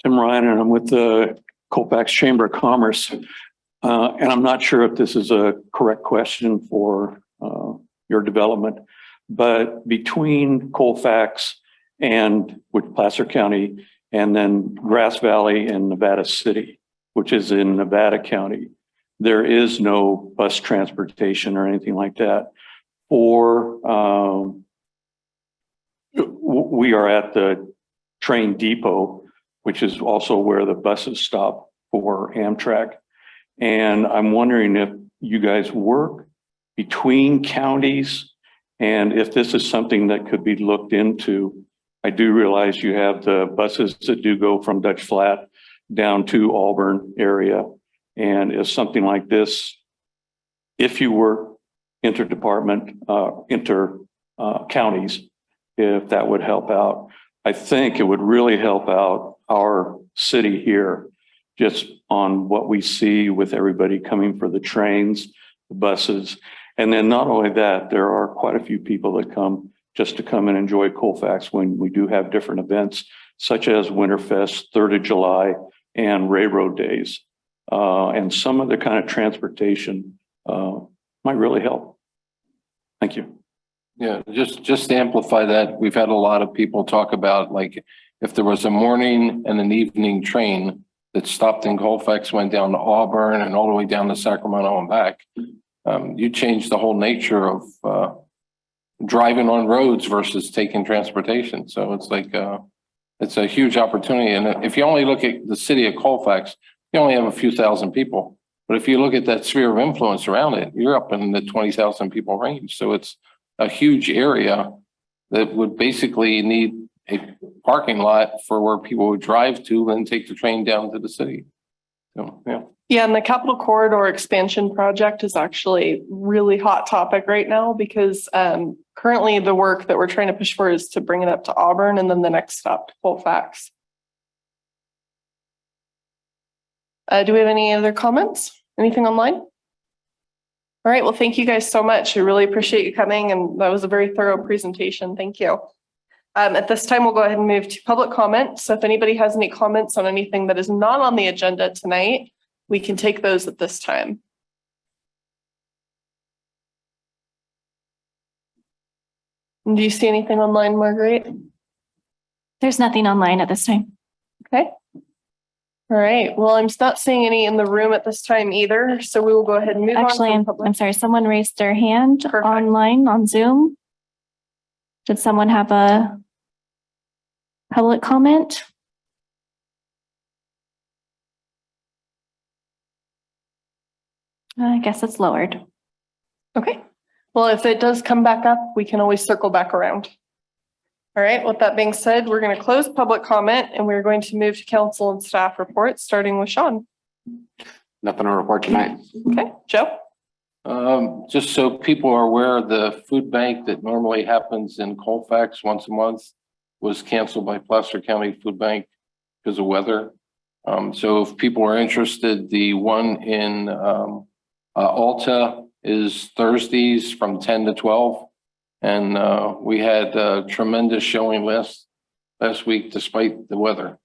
Tim Ryan, and I'm with the Colfax Chamber of Commerce. And I'm not sure if this is a correct question for your development, but between Colfax and with Placer County and then Grass Valley and Nevada City, which is in Nevada County, there is no bus transportation or anything like that. Or we are at the train depot, which is also where the buses stop for Amtrak. And I'm wondering if you guys work between counties and if this is something that could be looked into. I do realize you have the buses that do go from Dutch Flat down to Auburn area. And if something like this, if you work interdepartment, counties, if that would help out, I think it would really help out our city here, just on what we see with everybody coming for the trains, the buses. And then not only that, there are quite a few people that come just to come and enjoy Colfax when we do have different events, such as Winterfest, 3rd of July, and Railroad Days. And some other kind of transportation might really help. Thank you. Yeah, just to amplify that, we've had a lot of people talk about, like, if there was a morning and an evening train that stopped in Colfax, went down to Auburn and all the way down to Sacramento and back, you change the whole nature of driving on roads versus taking transportation. So it's like, it's a huge opportunity. And if you only look at the city of Colfax, you only have a few thousand people. But if you look at that sphere of influence around it, you're up in the 20,000 people range. So it's a huge area that would basically need a parking lot for where people would drive to and take the train down to the city. So, yeah. Yeah, and the Capital Corridor expansion project is actually really hot topic right now because currently the work that we're trying to push for is to bring it up to Auburn and then the next stop to Colfax. Do we have any other comments? Anything online? All right, well, thank you guys so much. I really appreciate you coming, and that was a very thorough presentation. Thank you. At this time, we'll go ahead and move to public comment. So if anybody has any comments on anything that is not on the agenda tonight, we can take those at this time. And do you see anything online, Marguerite? There's nothing online at this time. Okay. All right. Well, I'm not seeing any in the room at this time either. So we will go ahead and move Actually, on. Actually, I'm sorry. Someone raised their hand online on Zoom. Did someone have a public comment? I guess it's lowered. Okay. Well, if it does come back up, we can always circle back around. All right, with that being said, we're going to close public comment and we're going to move to council and staff reports, starting with Sean. Nothing to report tonight. Okay, Joe? Just so people are aware, the food bank that normally happens in Colfax once a month was canceled by Placer County Food Bank because of weather. So if people are interested, the one in Alta is Thursdays from 10 to 12. And we had a tremendous showing last week despite the weather.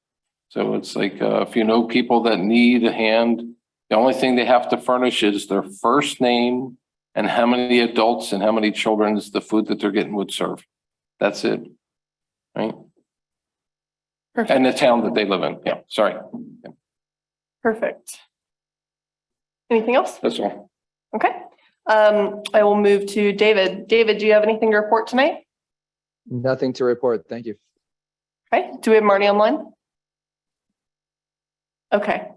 So it's like if you know people that need a hand, the only thing they have to furnish is their first name and how many adults and how many children is the food that they're getting would serve. That's it. Right. Perfect. And the town that they live in. Yeah, sorry. Yeah. Perfect. Anything else? That's all. Okay. I will move to David. David, do you have anything to report tonight? Nothing to report. Thank you. Okay. Do we have Marty online? Okay.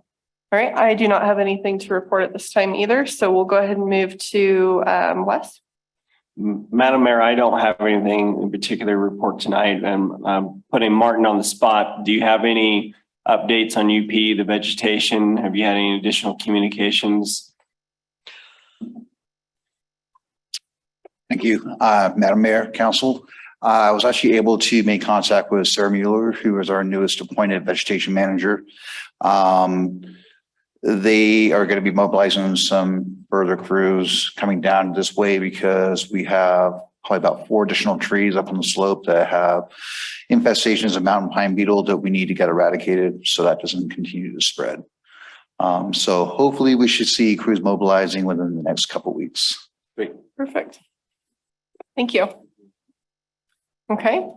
All right. I do not have anything to report at this time either. So we'll go ahead and move to Wes. Madam Mayor, I don't have anything in particular to report tonight. And I'm putting Martin on the spot. Do you have any updates on UP, the vegetation? Have you had any additional communications? Thank you, Madam Mayor, Council. I was actually able to make contact with Sarah Mueller, who is our newest appointed vegetation manager. They are going to be mobilizing some further crews coming down this way because we have probably about 4 additional trees up on the slope that have infestations of mountain pine beetle that we need to get eradicated so that doesn't continue to spread. So hopefully we should see crews mobilizing within the next couple of weeks. Great. Perfect. Thank you. Okay.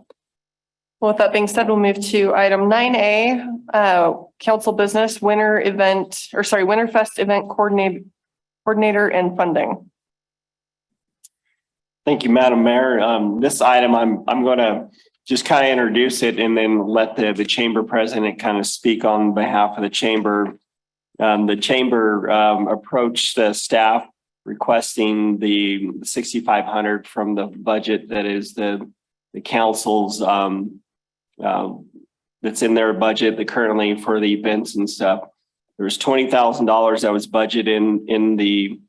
Well, with that being said, we'll move to item 9A, council business Winterfest event coordinator and funding. Thank you, Madam Mayor. This item, I'm going to just kind of introduce it and then let the chamber president kind of speak on behalf of the chamber. The chamber approached the staff requesting the 6,500 from the budget that is the council's that's in their budget currently for the events and stuff. There's $20,000 that was budgeted in the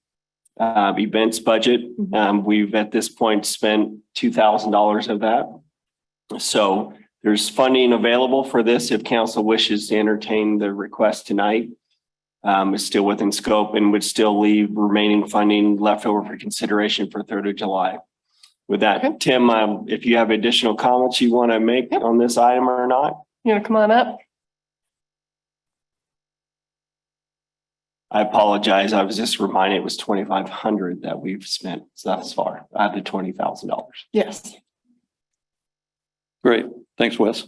events budget. We've at this point spent $2,000 of that. So there's funding available for this if council wishes to entertain the request tonight. It's still within scope and would still leave remaining funding left over for consideration for 3rd of July. With that, okay. Tim, if you have additional comments you want to make on this item or not. You want to come on up? I apologize. I was just reminded it was 2,500 that we've spent thus far out of the $20,000. Yes. Great. Thanks, Wes.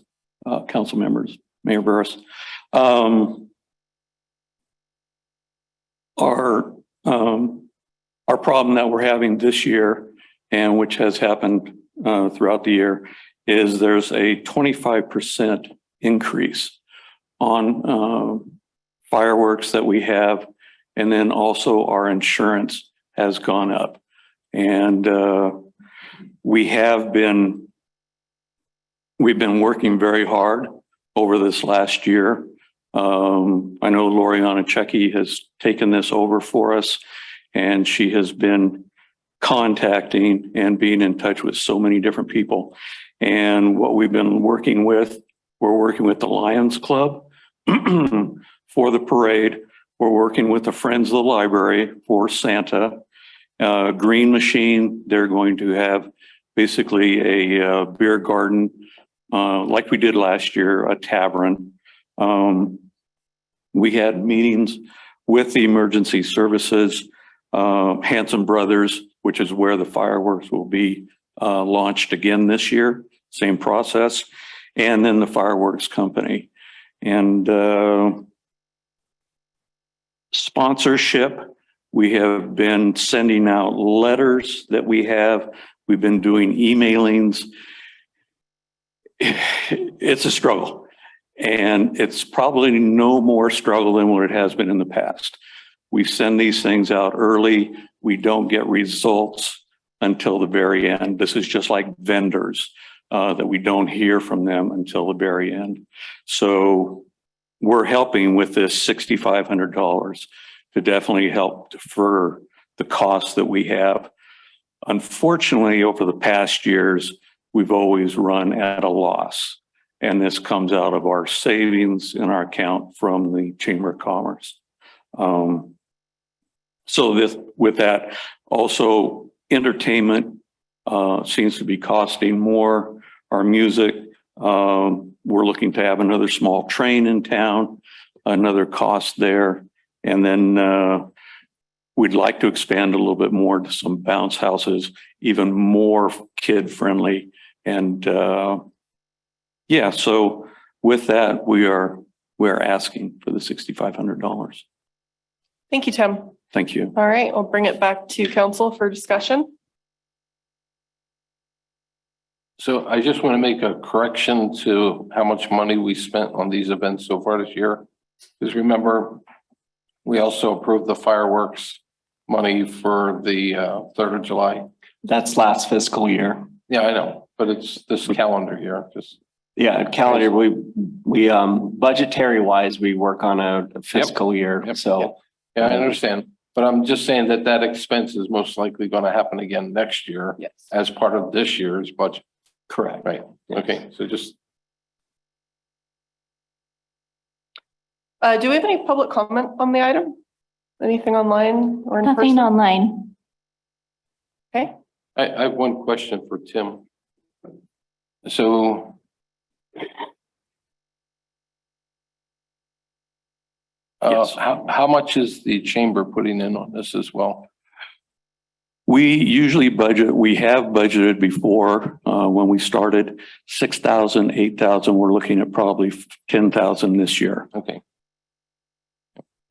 Council members, Mayor Burris. Our problem that we're having this year, and which has happened throughout the year, is there's a 25% increase on fireworks that we have, and then also our insurance has gone up. And we've been working very hard over this last year. I know Loriana Checky has taken this over for us, and she has been contacting and being in touch with so many different people. And what we've been working with, we're working with the Lions Club for the parade. We're working with the Friends of the Library for Santa. Green Machine, they're going to have basically a beer garden like we did last year, a tavern. We had meetings with the emergency services, Hanson Brothers, which is where the fireworks will be launched again this year, same process, and then the fireworks company. And sponsorship, we have been sending out letters that we've been doing emailings. It's a struggle, and it's probably no more struggle than what it has been in the past. We send these things out early. We don't get results until the very end. This is just like vendors. that we don't hear from them until the very end. So we're helping with this $6,500 to definitely help defer the costs that we have. Unfortunately, over the past years, we've always run at a loss. And this comes out of our savings in our account from the Chamber of Commerce. So this, with that, also entertainment seems to be costing more. Our music, we're looking to have another small train in town, another cost there. And then we'd like to expand a little bit more to some bounce houses, even more kid friendly. And yeah, so with that, we're asking for the $6,500. Thank you, Tim. Thank you. All right, I'll bring it back to council for discussion. So I just want to make a correction to how much money we spent on these events so far this year. Because remember, we also approved the fireworks money for the 3rd of July. That's last fiscal year. Yeah, I know, but it's this calendar year, just. Yeah, calendar, we budgetary wise, we work on a fiscal year, so. Yeah, I understand, but I'm just saying that that expense is most likely going to happen again next year. Yes. As part of this year's budget. Correct. Right, okay, so just. Do we have any public comment on the item? Anything online or in person? Nothing online. Okay. I have one question for Tim. So. Yes. How much is the chamber putting in on this as well? We usually budget, we have budgeted before when we started 6,000, 8,000. We're looking at probably 10,000 this year. Okay.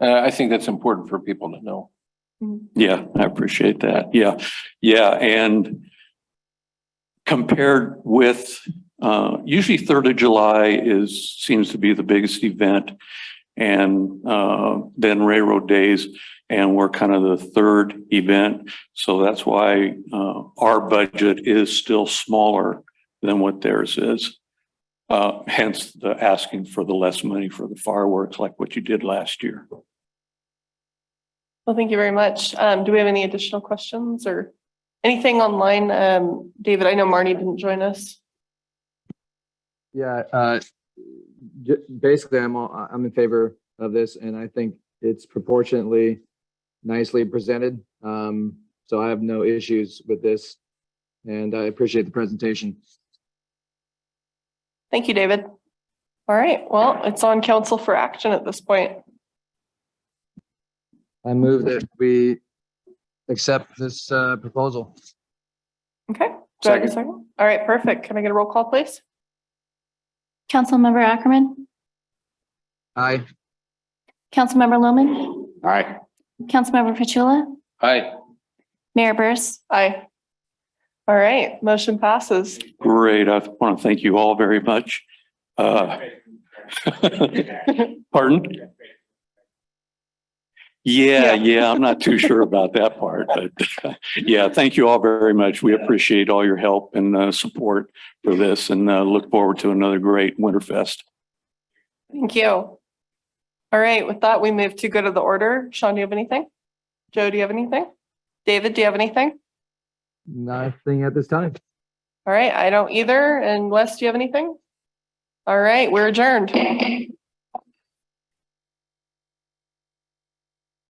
I think that's important for people to know. Yeah, I appreciate that. Yeah. Yeah. And compared with usually 3rd of July seems to be the biggest event. And then Railroad Days, and we're kind of the 3rd event. So that's why our budget is still smaller than what theirs is. Hence the asking for the less money for the fireworks like what you did last year. Well, thank you very much. Do we have any additional questions or anything online? David, I know Marnie didn't join us. Yeah, basically, I'm in favor of this, and I think it's proportionately nicely presented. So I have no issues with this, and I appreciate the presentation. Thank you, David. All right, well, it's on council for action at this point. I move that we accept this proposal. Okay. Do I have a second? All right, perfect. Can I get a roll call, please? Councilmember Ackerman, Aye. Councilmember Lohman, Aye. Councilmember Petula, Hi. Mayor Burris. Aye. All right, motion passes. Great. I want to thank you all very much. Pardon? Yeah, I'm not too sure about that part, but yeah, thank you all very much. We appreciate all your help and support for this, and look forward to another great Winterfest. Thank you. All right, with that, we move to go to the order. Sean, do you have anything? Joe, do you have anything? David, do you have anything? Nothing at this time. All right, I don't either. And Wes, do you have anything? All right, we're adjourned.